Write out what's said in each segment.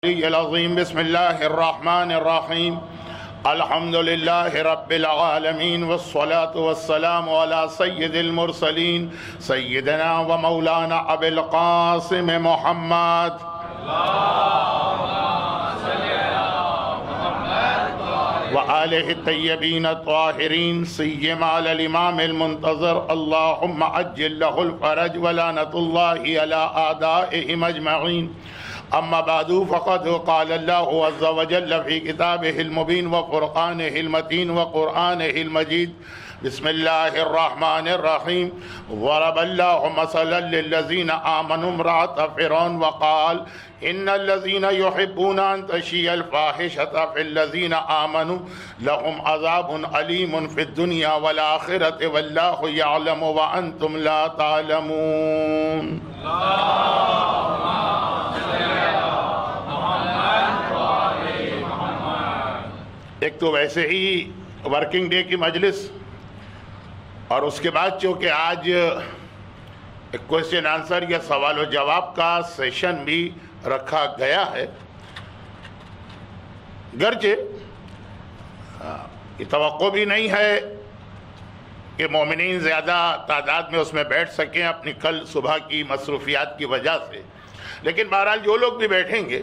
العظیم بسم اللہ الرحمن الرحیم الحمد للہ رب العالمین والصلاة والسلام علی سید المرسلین سیدنا و مولانا ابی القاسم محمد وآلہ الطیبین الطاہرین سیما علی الامام المنتظر اللہم عجل لہ الفرج ولعنت اللہ علی اعدائہم اجمعین اما بعد فقد قال الله عز وجل في كتابه المبين وفرقانه المتين وقرآنه المجيد بسم الله الرحمن الرحيم ضرب الله مثلا للذين آمنوا امرأة فرعون وقال إن الذين يحبون أن تشيع الفاحشة في الذين آمنوا لهم عذاب أليم في الدنيا والآخرة والله يعلم وأنتم لا تعلمون. ایک تو ویسے ہی ورکنگ ڈے کی مجلس اور اس کے بعد چونکہ آج ایک کوئسچن آنسر یا سوال و جواب کا سیشن بھی رکھا گیا ہے، گرچہ یہ توقع بھی نہیں ہے کہ مومنین زیادہ تعداد میں اس میں بیٹھ سکیں اپنی کل صبح کی مصروفیات کی وجہ سے، لیکن بہرحال جو لوگ بھی بیٹھیں گے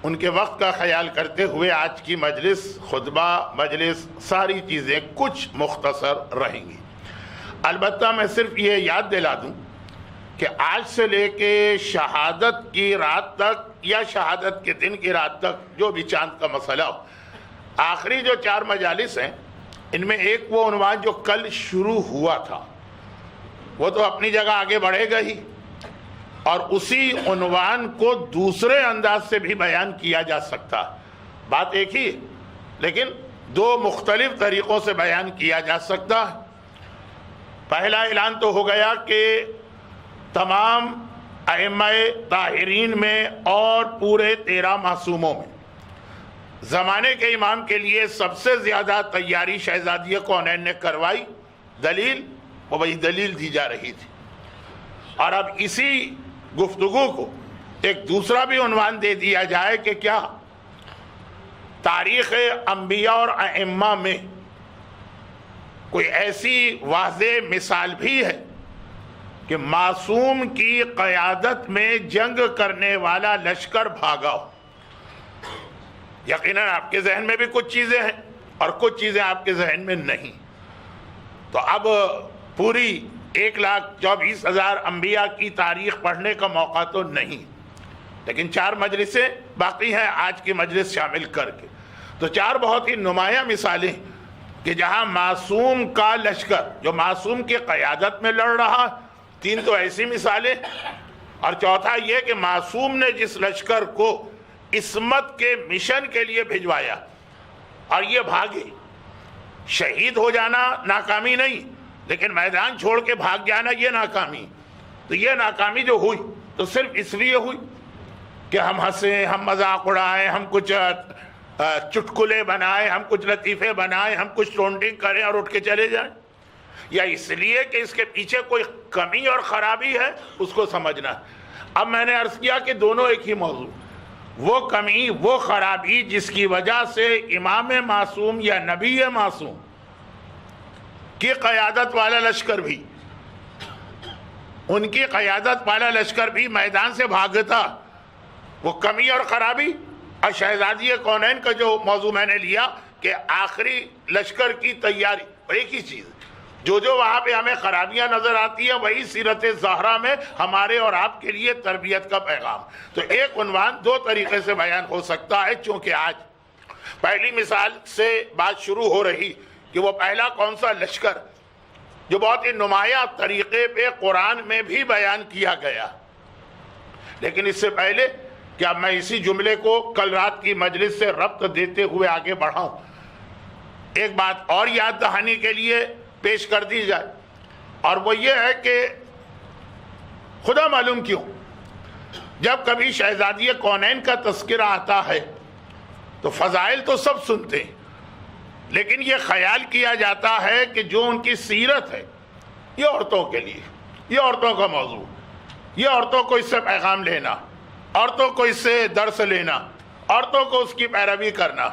ان کے وقت کا خیال کرتے ہوئے آج کی مجلس، خطبہ مجلس، ساری چیزیں کچھ مختصر رہیں گی. البتہ میں صرف یہ یاد دلا دوں کہ آج سے لے کے شہادت کی رات تک یا شہادت کے دن کی رات تک جو بھی چاند کا مسئلہ ہو، آخری جو 4 مجالس ہیں ان میں ایک وہ عنوان جو کل شروع ہوا تھا وہ تو اپنی جگہ آگے بڑھے گا ہی، اور اسی عنوان کو دوسرے انداز سے بھی بیان کیا جا سکتا. بات ایک ہی لیکن 2 مختلف طریقوں سے بیان کیا جا سکتا. پہلا اعلان تو ہو گیا کہ تمام ائمہ طاہرین میں اور پورے 13 معصوموں میں زمانے کے امام کے لیے سب سے زیادہ تیاری شہزادی کونین نے کروائی. دلیل وہ وہی دلیل دی جا رہی تھی، اور اب اسی گفتگو کو ایک دوسرا بھی عنوان دے دیا جائے کہ کیا تاریخ انبیاء اور ائمہ میں کوئی ایسی واضح مثال بھی ہے کہ معصوم کی قیادت میں جنگ کرنے والا لشکر بھاگا ہو. یقیناً آپ کے ذہن میں بھی کچھ چیزیں ہیں اور کچھ چیزیں آپ کے ذہن میں نہیں. تو اب پوری 1,24,000 انبیاء کی تاریخ پڑھنے کا موقع تو نہیں، لیکن 4 مجلسیں باقی ہیں آج کی مجلس شامل کر کے. تو 4 بہت ہی نمایاں مثالیں کہ جہاں معصوم کا لشکر جو معصوم کی قیادت میں لڑ رہا، 3 تو ایسی مثالیں، اور چوتھا یہ کہ معصوم نے جس لشکر کو عصمت کے مشن کے لیے بھجوایا اور یہ بھاگے. شہید ہو جانا ناکامی نہیں، لیکن میدان چھوڑ کے بھاگ جانا یہ ناکامی. تو یہ ناکامی جو ہوئی تو صرف اس لیے ہوئی کہ ہم ہنسیں، ہم مذاق اڑائیں، ہم کچھ چٹکلے بنائیں، ہم کچھ لطیفے بنائیں، ہم کچھ ٹونٹنگ کریں اور اٹھ کے چلے جائیں، یا اس لیے کہ اس کے پیچھے کوئی کمی اور خرابی ہے اس کو سمجھنا. اب میں نے عرض کیا کہ دونوں ایک ہی موضوع، وہ کمی وہ خرابی جس کی وجہ سے امام معصوم یا نبی معصوم کی قیادت والا لشکر بھی، ان کی قیادت والا لشکر بھی میدان سے بھاگتا، وہ کمی اور خرابی. اور شہزادی کونین کا جو موضوع میں نے لیا کہ آخری لشکر کی تیاری، ایک ہی چیز جو وہاں پہ ہمیں خرابیاں نظر آتی ہیں وہی سیرت زہرا میں ہمارے اور آپ کے لیے تربیت کا پیغام. تو ایک عنوان 2 طریقے سے بیان ہو سکتا ہے. چونکہ آج پہلی مثال سے بات شروع ہو رہی کہ وہ پہلا کون سا لشکر جو بہت ہی نمایاں طریقے پہ قرآن میں بھی بیان کیا گیا. لیکن اس سے پہلے کہ اب میں اسی جملے کو کل رات کی مجلس سے ربط دیتے ہوئے آگے بڑھاؤں، ایک بات اور یاد دہانی کے لیے پیش کر دی جائے، اور وہ یہ ہے کہ خدا معلوم کیوں جب کبھی شہزادی کونین کا تذکرہ آتا ہے تو فضائل تو سب سنتے ہیں، لیکن یہ خیال کیا جاتا ہے کہ جو ان کی سیرت ہے یہ عورتوں کے لیے، یہ عورتوں کا موضوع، یہ عورتوں کو اس سے پیغام لینا، عورتوں کو اس سے درس لینا، عورتوں کو اس کی پیروی کرنا۔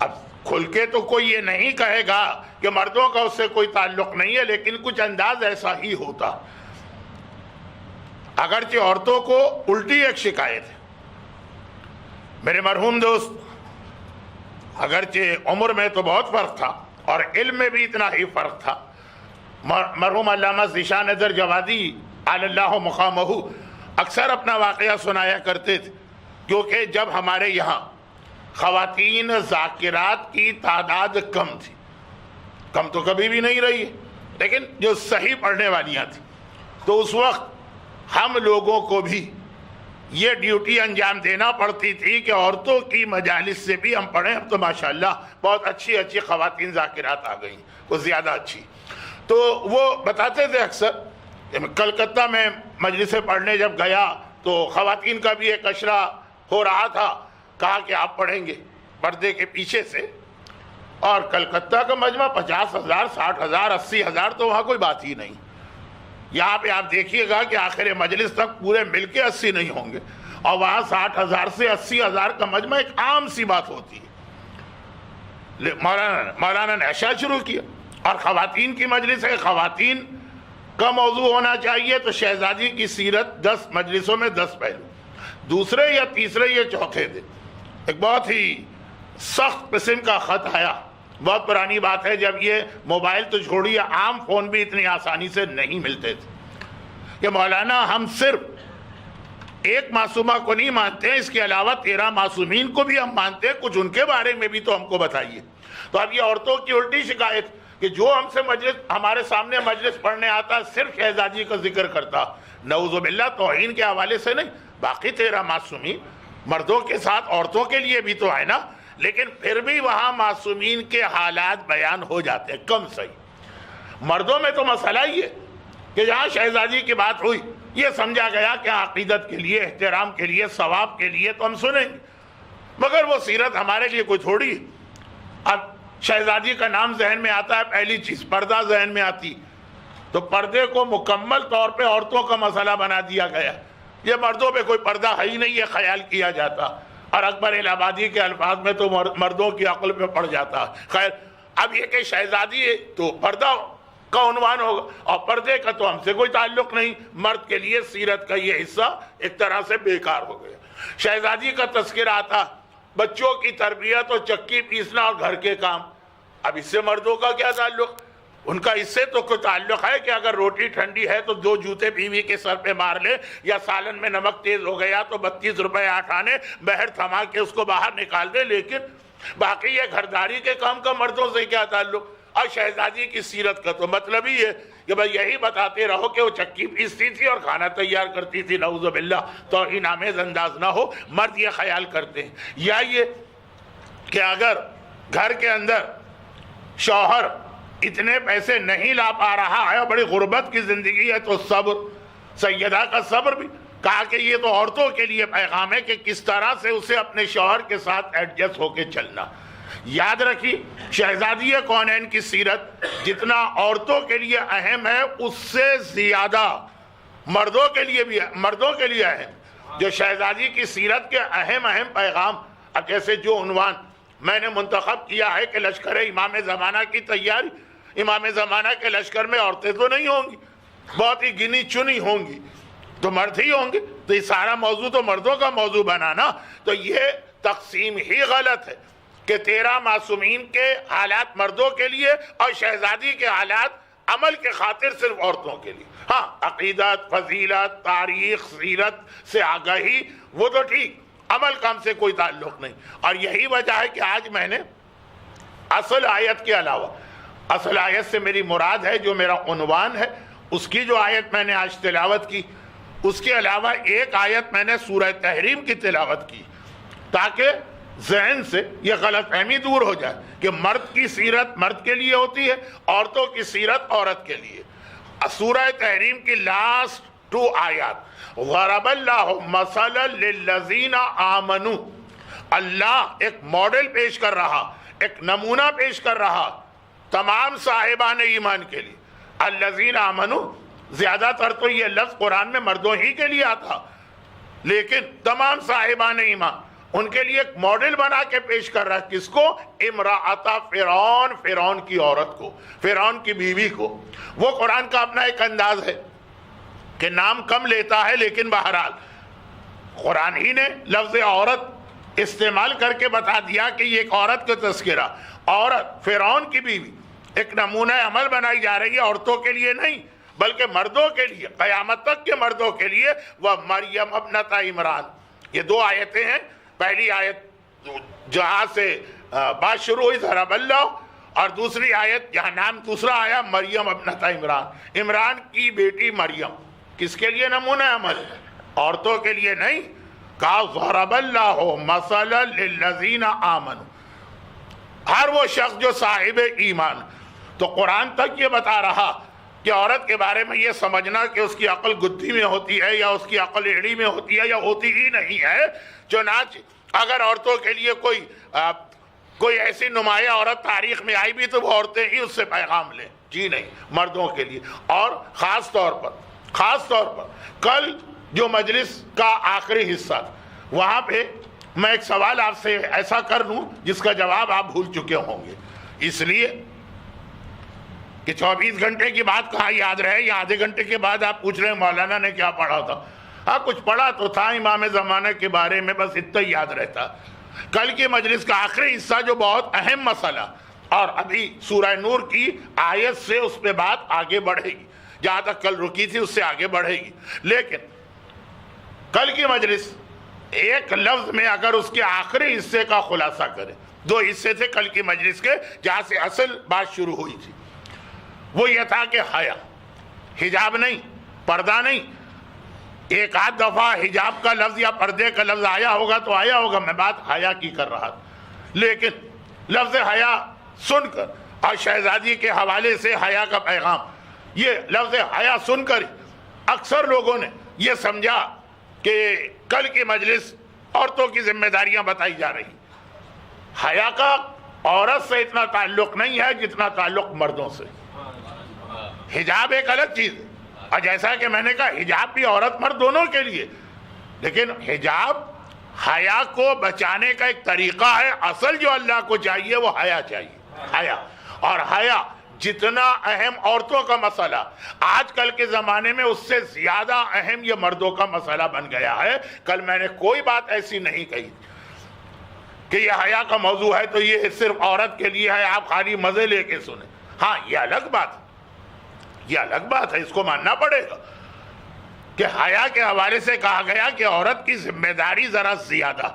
اب کھل کے تو کوئی یہ نہیں کہے گا کہ مردوں کا اس سے کوئی تعلق نہیں ہے، لیکن کچھ انداز ایسا ہی ہوتا۔ اگرچہ عورتوں کو الٹی ایک شکایت ہے، میرے مرحوم دوست، اگرچہ عمر میں تو بہت فرق تھا اور علم میں بھی اتنا ہی فرق تھا، مرحوم علامہ ذیشان نظر جوادی علی اللہ مقامہ اکثر اپنا واقعہ سنایا کرتے تھے، کیونکہ جب ہمارے یہاں خواتین ذاکرات کی تعداد کم تھی، کم تو کبھی بھی نہیں رہی ہے، لیکن جو صحیح پڑھنے والیاں تھیں، تو اس وقت ہم لوگوں کو بھی یہ ڈیوٹی انجام دینا پڑتی تھی کہ عورتوں کی مجالس سے بھی ہم پڑھیں۔ اب تو ماشاءاللہ بہت اچھی اچھی خواتین ذاکرات آ گئیں، وہ زیادہ اچھی۔ تو وہ بتاتے تھے اکثر کہ میں کلکتہ میں مجلس پڑھنے جب گیا تو خواتین کا بھی ایک اشرا ہو رہا تھا، کہا کہ آپ پڑھیں گے پردے کے پیچھے سے، اور کلکتہ کا مجمع 50,000 60,000 80,000 تو وہاں کوئی بات ہی نہیں۔ یہاں پہ آپ دیکھیے گا کہ آخر مجلس تک پورے مل کے 80 نہیں ہوں گے، اور وہاں 60,000 سے 80,000 کا مجمع ایک عام سی بات ہوتی ہے۔ مولانا نے اشعار شروع کیا، اور خواتین کی مجلس ہے، خواتین کا موضوع ہونا چاہیے تو شہزادی کی سیرت 10 مجلسوں میں 10 پہلو۔ دوسرے یا تیسرے یا چوتھے دن ایک بہت ہی سخت قسم کا خط آیا، بہت پرانی بات ہے، جب یہ موبائل تو چھوڑیے عام فون بھی اتنی آسانی سے نہیں ملتے تھے، کہ مولانا ہم صرف ایک معصومہ کو نہیں مانتے، اس کے علاوہ 13 معصومین کو بھی ہم مانتے ہیں، کچھ ان کے بارے میں بھی تو ہم کو بتائیے۔ تو اب یہ عورتوں کی الٹی شکایت کہ جو ہم سے مجلس ہمارے سامنے مجلس پڑھنے آتا صرف شہزادی کا ذکر کرتا، نعوذ باللہ توہین کے حوالے سے نہیں، باقی 13 معصومین مردوں کے ساتھ عورتوں کے لیے بھی تو ہے نا، لیکن پھر بھی وہاں معصومین کے حالات بیان ہو جاتے ہیں کم صحیح۔ مردوں میں تو مسئلہ ہی ہے کہ جہاں شہزادی کی بات ہوئی، یہ سمجھا گیا کہ عقیدت کے لیے، احترام کے لیے، ثواب کے لیے تو ہم سنیں گے، مگر وہ سیرت ہمارے لیے کوئی تھوڑی ہے۔ اب شہزادی کا نام ذہن میں آتا ہے، پہلی چیز پردہ ذہن میں آتی، تو پردے کو مکمل طور پہ عورتوں کا مسئلہ بنا دیا گیا، یہ مردوں پہ کوئی پردہ ہے ہی نہیں، یہ خیال کیا جاتا، اور اکبر الہ آبادی کے الفاظ میں تو مردوں کی عقل پہ پڑ جاتا۔ خیر، اب یہ کہ شہزادی ہے تو پردہ کا عنوان ہوگا، اور پردے کا تو ہم سے کوئی تعلق نہیں، مرد کے لیے سیرت کا یہ حصہ ایک طرح سے بیکار ہو گیا۔ شہزادی کا تذکرہ آتا، بچوں کی تربیت اور چکی پیسنا اور گھر کے کام، اب اس سے مردوں کا کیا تعلق؟ ان کا اس سے تو کوئی تعلق ہے کہ اگر روٹی ٹھنڈی ہے تو 2 جوتے بیوی کے سر پہ مار لے، یا سالن میں نمک تیز ہو گیا تو 32 روپے 8 آنے بہر تھما کے اس کو باہر نکال دے، لیکن باقی یہ گھرداری کے کام کا مردوں سے کیا تعلق؟ اور شہزادی کی سیرت کا تو مطلب ہی ہے کہ بھئی یہی بتاتے رہو کہ وہ چکی پیستی تھی اور کھانا تیار کرتی تھی، نعوذ باللہ توہین آمیز انداز نہ ہو۔ مرد یہ خیال کرتے ہیں، یا یہ کہ اگر گھر کے اندر شوہر اتنے پیسے نہیں لا پا رہا ہے، بڑی غربت کی زندگی ہے، تو صبر، سیدہ کا صبر بھی کہا کہ یہ تو عورتوں کے لیے پیغام ہے کہ کس طرح سے اسے اپنے شوہر کے ساتھ ایڈجسٹ ہو کے چلنا۔ یاد رکھیے، شہزادی کونین کی سیرت جتنا عورتوں کے لیے اہم ہے، اس سے زیادہ مردوں کے لیے اہم۔ جو شہزادی کی سیرت کے اہم پیغام، اب جیسے جو عنوان میں نے منتخب کیا ہے کہ لشکر امام زمانہ کی تیاری، امام زمانہ کے لشکر میں عورتیں تو نہیں ہوں گی، بہت ہی گنی چنی ہوں گی، تو مرد ہی ہوں گے، تو یہ سارا موضوع تو مردوں کا موضوع بنانا، تو یہ تقسیم ہی غلط ہے کہ 13 معصومین کے حالات مردوں کے لیے اور شہزادی کے حالات عمل کے خاطر صرف عورتوں کے لیے۔ ہاں، عقیدت، فضیلت، تاریخ، سیرت سے آگاہی وہ تو ٹھیک، عمل کام سے کوئی تعلق نہیں۔ اور یہی وجہ ہے کہ آج میں نے اصل آیت کے علاوہ، اصل آیت سے میری مراد ہے جو میرا عنوان ہے، اس کی جو آیت میں نے آج تلاوت کی، اس کے علاوہ ایک آیت میں نے سورہ تحریم کی تلاوت کی، تاکہ ذہن سے یہ غلط فہمی دور ہو جائے کہ مرد کی سیرت مرد کے لیے ہوتی ہے، عورتوں کی سیرت عورت کے لیے۔ سورہ تحریم کی لاسٹ 2 آیات، ضرب اللہ مثلا للذین آمنوا، اللہ ایک ماڈل پیش کر رہا، ایک نمونہ پیش کر رہا تمام صاحبان ایمان کے لیے۔ الذین آمنوا، زیادہ تر تو یہ لفظ قرآن میں مردوں ہی کے لیے آتا، لیکن تمام صاحبان ایمان ان کے لیے ایک ماڈل بنا کے پیش کر رہا ہے. کس کو؟ امرأۃ فرعون، فرعون کی عورت کو، فرعون کی بیوی کو. وہ قرآن کا اپنا ایک انداز ہے کہ نام کم لیتا ہے، لیکن بہرحال قرآن ہی نے لفظ عورت استعمال کر کے بتا دیا کہ یہ ایک عورت کا تذکرہ. عورت فرعون کی بیوی ایک نمونہ عمل بنائی جا رہی ہے، عورتوں کے لیے نہیں بلکہ مردوں کے لیے، قیامت تک کے مردوں کے لیے. وہ مریم ابنۃ عمران، یہ دو آیتیں ہیں. پہلی آیت جہاں سے بات شروع ہوئی ضرب اللہ، اور دوسری آیت جہاں نام دوسرا آیا مریم ابنۃ عمران، عمران کی بیٹی مریم. کس کے لیے نمونہ عمل؟ عورتوں کے لیے نہیں. کہا ضرب اللہ مثلا للذین آمنوا، ہر وہ شخص جو صاحب ایمان. تو قرآن تک یہ بتا رہا کہ عورت کے بارے میں یہ سمجھنا کہ اس کی عقل گدھی میں ہوتی ہے یا اس کی عقل ایڑی میں ہوتی ہے یا ہوتی ہی نہیں ہے. چنانچہ اگر عورتوں کے لیے کوئی ایسی نمایاں عورت تاریخ میں آئی بھی تو وہ عورتیں ہی اس سے پیغام لیں. جی نہیں، مردوں کے لیے. اور خاص طور پر کل جو مجلس کا آخری حصہ وہاں پہ میں ایک سوال آپ سے ایسا کر لوں جس کا جواب آپ بھول چکے ہوں گے، اس لیے کہ 24 گھنٹے کی بات کہاں یاد رہے، یا آدھے گھنٹے کے بعد آپ پوچھ رہے ہیں مولانا نے کیا پڑھا تھا. ہاں کچھ پڑھا تو تھا امام زمانہ کے بارے میں، بس اتنا ہی یاد رہتا. کل کی مجلس کا آخری حصہ جو بہت اہم مسئلہ، اور ابھی سورہ نور کی آیت سے اس پہ بات آگے بڑھے گی، جہاں تک کل رکی تھی اس سے آگے بڑھے گی. لیکن کل کی مجلس ایک لفظ میں اگر اس کے آخری حصے کا خلاصہ کرے، دو حصے تھے کل کی مجلس کے جہاں سے اصل بات شروع ہوئی تھی، وہ یہ تھا کہ حیا، حجاب نہیں، پردہ نہیں. ایک آدھ دفعہ حجاب کا لفظ یا پردے کا لفظ آیا ہوگا تو آیا ہوگا، میں بات حیا کی کر رہا تھا. لیکن لفظ حیا سن کر اور شہزادی کے حوالے سے حیا کا پیغام، یہ لفظ حیا سن کر اکثر لوگوں نے یہ سمجھا کہ کل کی مجلس عورتوں کی ذمہ داریاں بتائی جا رہی. حیا کا عورت سے اتنا تعلق نہیں ہے جتنا تعلق مردوں سے. حجاب ایک الگ چیز ہے، اور جیسا کہ میں نے کہا حجاب بھی عورت مرد دونوں کے لیے، لیکن حجاب حیا کو بچانے کا ایک طریقہ ہے. اصل جو اللہ کو چاہیے وہ حیا چاہیے، حیا. اور حیا جتنا اہم عورتوں کا مسئلہ آج کل کے زمانے میں اس سے زیادہ اہم یہ مردوں کا مسئلہ بن گیا ہے. کل میں نے کوئی بات ایسی نہیں کہی کہ یہ حیا کا موضوع ہے تو یہ صرف عورت کے لیے ہے، آپ خالی مزے لے کے سنیں. ہاں یہ الگ بات ہے، یہ الگ بات ہے، اس کو ماننا پڑے گا کہ حیا کے حوالے سے کہا گیا کہ عورت کی ذمہ داری ذرا زیادہ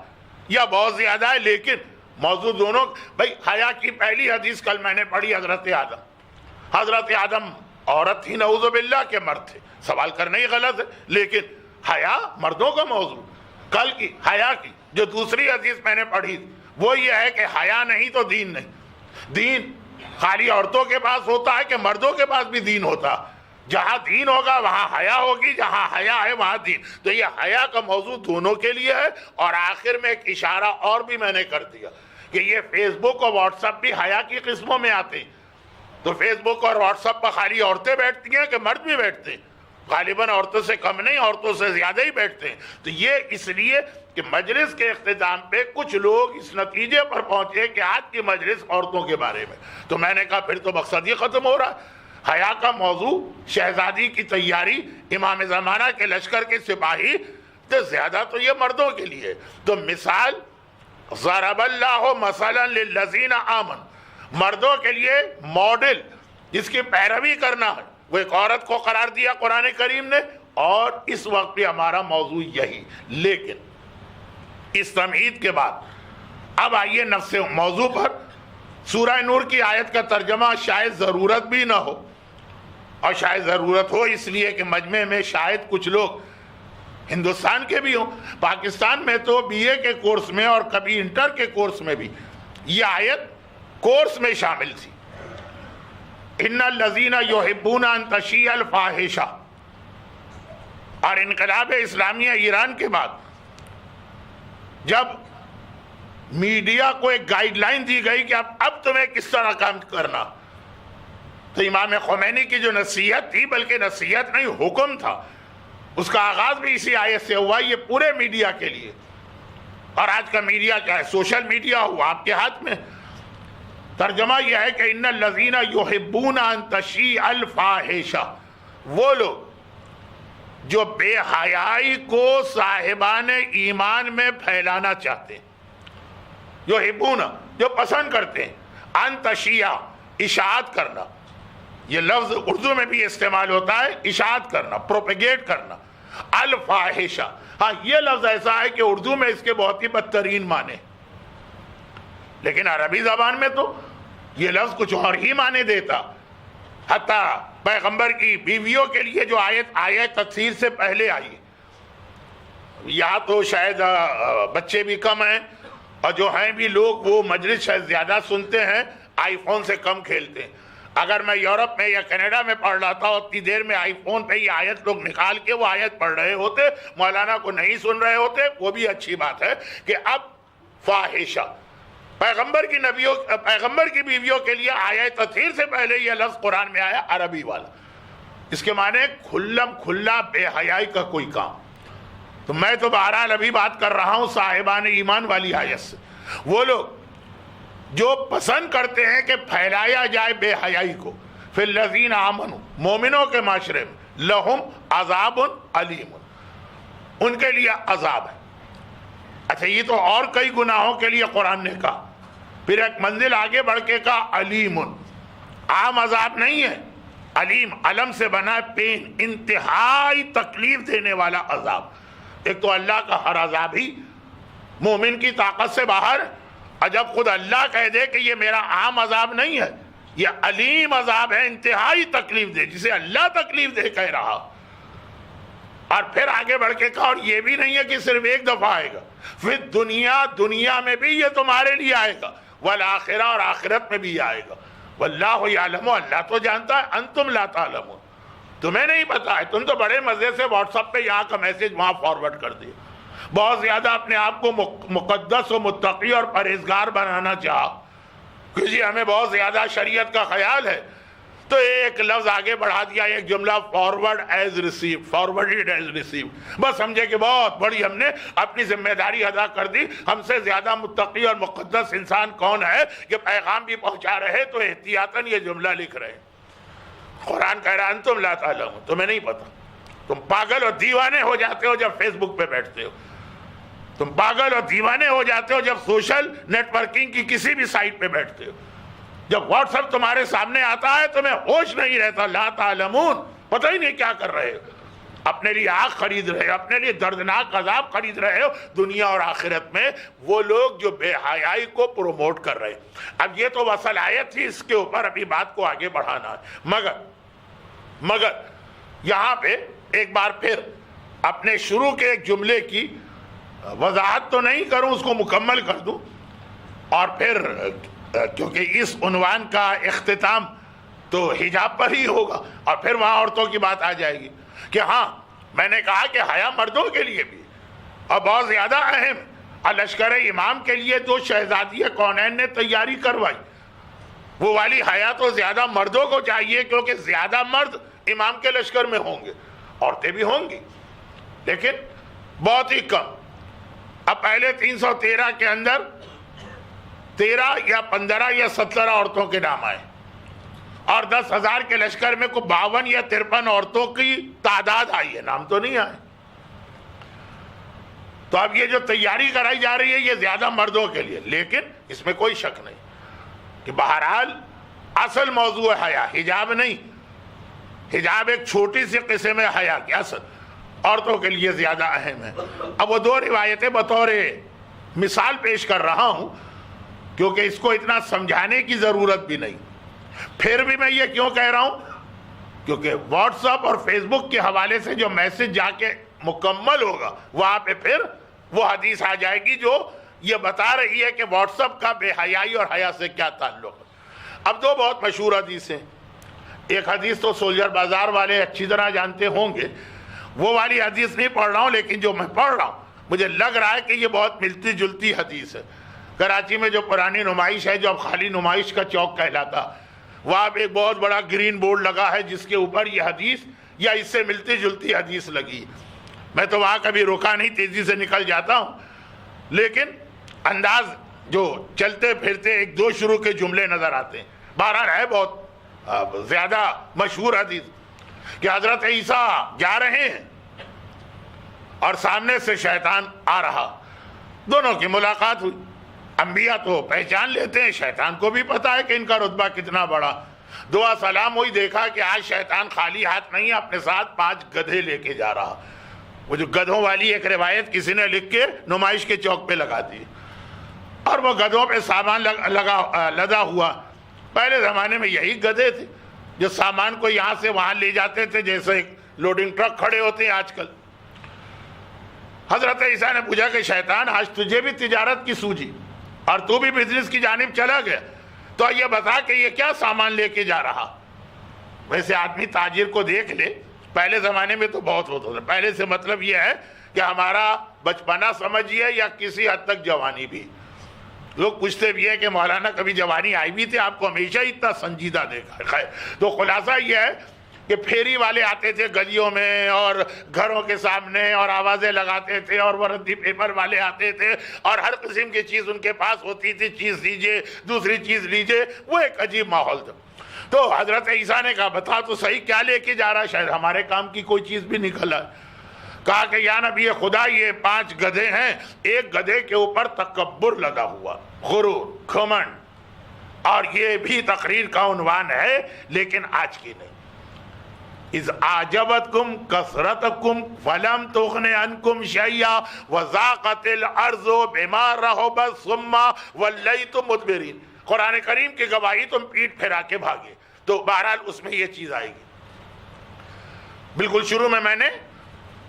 یا بہت زیادہ ہے. لیکن موضوع دونوں، بھائی حیا کی پہلی حدیث کل میں نے پڑھی حضرت آدم عورت ہی نعوذ باللہ کے مرد تھے. سوال کرنا ہی غلط ہے، لیکن حیا مردوں کا موضوع. کل کی حیا کی جو دوسری حدیث میں نے پڑھی وہ یہ ہے کہ حیا نہیں تو دین نہیں. دین خالی عورتوں کے پاس ہوتا ہے کہ مردوں کے پاس بھی دین ہوتا؟ جہاں دین ہوگا وہاں حیا ہوگی، جہاں حیا ہے وہاں دین. تو یہ حیا کا موضوع دونوں کے لیے ہے. اور آخر میں ایک اشارہ اور بھی میں نے کر دیا کہ یہ فیس بک اور واٹس ایپ بھی حیا کی قسموں میں آتے ہیں. تو فیس بک اور واٹس ایپ پر خالی عورتیں بیٹھتی ہیں کہ مرد بھی بیٹھتے ہیں؟ غالباً عورتوں سے کم نہیں، عورتوں سے زیادہ ہی بیٹھتے ہیں. تو یہ اس لیے کہ مجلس کے اختتام پہ کچھ لوگ اس نتیجے پر پہنچے کہ آج کی مجلس عورتوں کے بارے میں. تو میں نے کہا پھر تو مقصد یہ ختم ہو رہا. حیا کا موضوع شہزادی کی تیاری، امام زمانہ کے لشکر کے سپاہی، تو زیادہ تو یہ مردوں کے لیے. تو مثال ضرب اللہ مثلا للذین آمنوا، مردوں کے لیے ماڈل جس کی پیروی کرنا ہے، وہ ایک عورت کو قرار دیا قرآن کریم نے. اور اس وقت بھی ہمارا موضوع یہی. لیکن اس تمہید کے بعد اب آئیے نفس موضوع پر. سورہ نور کی آیت کا ترجمہ شاید ضرورت بھی نہ ہو، اور شاید ضرورت ہو اس لیے کہ مجمع میں شاید کچھ لوگ ہندوستان کے بھی ہوں. پاکستان میں تو بی اے کے کورس میں اور کبھی انٹر کے کورس میں بھی یہ آیت کورس میں شامل تھی. ان الذین یحبون ان تشیع الفاحشہ. اور انقلاب اسلامیہ ایران کے بعد جب میڈیا کو ایک گائیڈ لائن دی گئی کہ اب تمہیں کس طرح کام کرنا، تو امام خمینی کی جو نصیحت تھی، بلکہ نصیحت نہیں حکم تھا، اس کا آغاز بھی اسی آیت سے ہوا. یہ پورے میڈیا کے لیے. اور آج کا میڈیا کیا ہے؟ سوشل میڈیا ہوا آپ کے ہاتھ میں. ترجمہ یہ ہے کہ ان الذین یحبون ان تشیع الفاحشہ، وہ لوگ جو بے حیائی کو صاحبان ایمان میں پھیلانا چاہتے ہیں. یحبون، جو پسند کرتے ہیں. ان تشیع، اشاعت کرنا. یہ لفظ اردو میں بھی استعمال ہوتا ہے، اشاعت کرنا، پروپیگیٹ کرنا. الفاحشہ، ہاں یہ لفظ ایسا ہے کہ اردو میں اس کے بہت ہی بدترین معنی، لیکن عربی زبان میں تو یہ لفظ کچھ اور ہی معنی دیتا. حتیٰ پیغمبر کی بیویوں کے لیے جو آیت تفسیر سے پہلے آئی، یا تو شاید بچے بھی کم ہیں اور جو ہیں بھی لوگ وہ مجلس شاید زیادہ سنتے ہیں، آئی فون سے کم کھیلتے ہیں. اگر میں یورپ میں یا کینیڈا میں پڑھ رہا تھا اتنی دیر میں آئی فون پہ یہ آیت لوگ نکال کے وہ آیت پڑھ رہے ہوتے، مولانا کو نہیں سن رہے ہوتے. وہ بھی اچھی بات ہے کہ اب فاحشہ، پیغمبر کی بیویوں کے لیے آیت تطہیر سے پہلے یہ لفظ قرآن میں آیا عربی والا. اس کے معنی کھلم کھلا بے حیائی کا کوئی کام. تو میں تو بہرحال ابھی بات کر رہا ہوں صاحبان ایمان والی آیت سے. وہ لوگ جو پسند کرتے ہیں کہ پھیلایا جائے بے حیائی کو. فی الذین آمنوا، مومنوں کے معاشرے میں. لہم عذاب علیم، ان کے لیے عذاب ہے. اچھا یہ تو اور کئی گناہوں کے لیے قرآن نے کہا، پھر ایک منزل آگے بڑھ کے کہا علیم. عام عذاب نہیں ہے، علیم علم سے بنا ہے پین، انتہائی تکلیف دینے والا عذاب. ایک تو اللہ کا ہر عذاب ہی مومن کی طاقت سے باہر، اور جب خود اللہ کہہ دے کہ یہ میرا عام عذاب نہیں ہے، یہ علیم عذاب ہے، انتہائی تکلیف دے، جسے اللہ تکلیف دے کہہ رہا. اور پھر آگے بڑھ کے کہا اور یہ بھی نہیں ہے کہ صرف ایک دفعہ آئے گا، پھر دنیا میں بھی یہ تمہارے لیے آئے گا، والآخرہ، اور آخرت میں بھی آئے گا. واللہ یعلم، اللہ تو جانتا ہے، انتم لا تعلمون، تمہیں نہیں پتا ہے. تم تو بڑے مزے سے واٹس ایپ پہ یہاں کا میسج وہاں فارورڈ کر دیا. بہت زیادہ اپنے آپ کو مقدس و متقی اور پرہیزگار بنانا چاہا کہ جی ہمیں بہت زیادہ شریعت کا خیال ہے، تو ایک لفظ آگے بڑھا دیا، ایک جملہ forward as receive, forward as receive. بس سمجھے کہ بہت بڑی ہم نے اپنی ذمہ داری ادا کر دی. ہم سے زیادہ متقی اور مقدس انسان کون ہے کہ پیغام بھی پہنچا رہے تو احتیاطاً یہ جملہ لکھ رہے. قرآن کہہ رہا انتم لا تعلمون، تمہیں نہیں پتا. تم پاگل اور دیوانے ہو جاتے ہو جب فیس بک پہ بیٹھتے ہو. تم پاگل اور دیوانے ہو جاتے ہو جب سوشل نیٹ ورکنگ کی کسی بھی سائٹ پہ بیٹھتے ہو. جب واٹس ایپ تمہارے سامنے آتا ہے تمہیں ہوش نہیں رہتا. لا تعلمون، پتہ ہی نہیں کیا کر رہے ہو. اپنے لیے آگ خرید رہے ہو، اپنے لیے دردناک عذاب خرید رہے ہو دنیا اور آخرت میں. وہ لوگ جو بے حیائی کو پروموٹ کر رہے ہیں. اب یہ تو وصل آیت تھی، اس کے اوپر ابھی بات کو آگے بڑھانا ہے. مگر یہاں پہ ایک بار پھر اپنے شروع کے ایک جملے کی وضاحت تو نہیں کروں، اس کو مکمل کر دوں، اور پھر کیونکہ اس عنوان کا اختتام تو حجاب پر ہی ہوگا، اور پھر وہاں عورتوں کی بات آ جائے گی کہ ہاں میں نے کہا کہ حیا مردوں کے لیے بھی اور بہت زیادہ اہم. لشکر امام کے لیے جو شہزادی کونین نے تیاری کروائی، وہ والی حیا تو زیادہ مردوں کو چاہیے، کیونکہ زیادہ مرد امام کے لشکر میں ہوں گے، عورتیں بھی ہوں گی لیکن بہت ہی کم. اب پہلے 313 کے اندر 13 یا 15 یا 17 عورتوں کے نام آئے، اور 10,000 کے لشکر میں کوئی 52 یا 53 عورتوں کی تعداد آئی ہے، نام تو نہیں آئے. تو اب یہ جو تیاری کرائی جا رہی ہے یہ زیادہ مردوں کے لیے، لیکن اس میں کوئی شک نہیں کہ بہرحال اصل موضوع ہے حیا، حجاب نہیں. حجاب ایک چھوٹی سی قسم ہے حیا کی، اصل عورتوں کے لیے زیادہ اہم ہے. اب وہ دو روایتیں بطور مثال پیش کر رہا ہوں کیونکہ اس کو اتنا سمجھانے کی ضرورت بھی نہیں. پھر بھی میں یہ کیوں کہہ رہا ہوں، کیونکہ واٹس ایپ اور فیس بک کے حوالے سے جو میسج جا کے مکمل ہوگا وہاں پہ پھر وہ حدیث آ جائے گی جو یہ بتا رہی ہے کہ واٹس ایپ کا بے حیائی اور حیا سے کیا تعلق ہے. اب دو بہت مشہور حدیث ہیں. ایک حدیث تو سولجر بازار والے اچھی طرح جانتے ہوں گے، وہ والی حدیث نہیں پڑھ رہا ہوں، لیکن جو میں پڑھ رہا ہوں مجھے لگ رہا ہے کہ یہ بہت ملتی جلتی حدیث ہے. کراچی میں جو پرانی نمائش ہے، جو اب خالی نمائش کا چوک کہلاتا، وہاں پہ ایک بہت بڑا گرین بورڈ لگا ہے جس کے اوپر یہ حدیث یا اس سے ملتی جلتی حدیث لگی. میں تو وہاں کبھی رکا نہیں، تیزی سے نکل جاتا ہوں، لیکن انداز جو چلتے پھرتے ایک دو شروع کے جملے نظر آتے ہیں۔ بہرحال ہے بہت زیادہ مشہور حدیث کہ حضرت عیسیٰ جا رہے ہیں اور سامنے سے شیطان آ رہا، دونوں کی ملاقات ہوئی۔ انبیاء تو پہچان لیتے ہیں، شیطان کو بھی پتا ہے کہ ان کا رتبہ کتنا بڑا۔ دعا سلام ہوئی، دیکھا کہ آج شیطان خالی ہاتھ نہیں، اپنے ساتھ 5 گدھے لے کے جا رہا۔ وہ جو گدھوں والی ایک روایت کسی نے لکھ کے نمائش کے چوک پہ لگا دی، اور وہ گدھوں پہ سامان لدا ہوا۔ پہلے زمانے میں یہی گدھے تھے جو سامان کو یہاں سے وہاں لے جاتے تھے، جیسے ایک لوڈنگ ٹرک کھڑے ہوتے ہیں آج کل۔ حضرت عیسیٰ نے پوچھا کہ شیطان آج تجھے بھی تجارت کی سوجی اور تو بھی بزنس کی جانب چلا گیا، تو یہ بتا کہ یہ کیا سامان لے کے جا رہا؟ ویسے آدمی تاجر کو دیکھ لے، پہلے زمانے میں تو بہت ہوتا تھا، پہلے سے مطلب یہ ہے کہ ہمارا بچپنا سمجھیے یا کسی حد تک جوانی بھی۔ لوگ پوچھتے بھی ہے کہ مولانا کبھی جوانی آئی بھی تھی، آپ کو ہمیشہ اتنا سنجیدہ دیکھا ہے۔ خیر، تو خلاصہ یہ ہے کہ پھیری والے آتے تھے گلیوں میں اور گھروں کے سامنے اور آوازیں لگاتے تھے، اور وردی پیپر والے آتے تھے اور ہر قسم کی چیز ان کے پاس ہوتی تھی، چیز لیجئے دوسری چیز لیجئے، وہ ایک عجیب ماحول تھا۔ تو حضرت عیسیٰ نے کہا بتا تو صحیح کیا لے کے جا رہا ہے، شاید ہمارے کام کی کوئی چیز بھی نکل آئے۔ کہا کہ یا نبی خدا یہ 5 گدھے ہیں، ایک گدھے کے اوپر تکبر لگا ہوا، غرور، گھمنڈ، اور یہ بھی تقریر کا عنوان ہے لیکن آج کی نہیں۔ اذ اعجبتکم کثرتکم فلم تغن عنکم شیئا وضاقت الارض بما رحبت ثم ولیتم مدبرین۔ قرآن کریم کی گواہی تم پیٹ پھیرا کے بھاگے، تو بہرحال اس میں یہ چیز آئے گی۔ بالکل شروع میں نے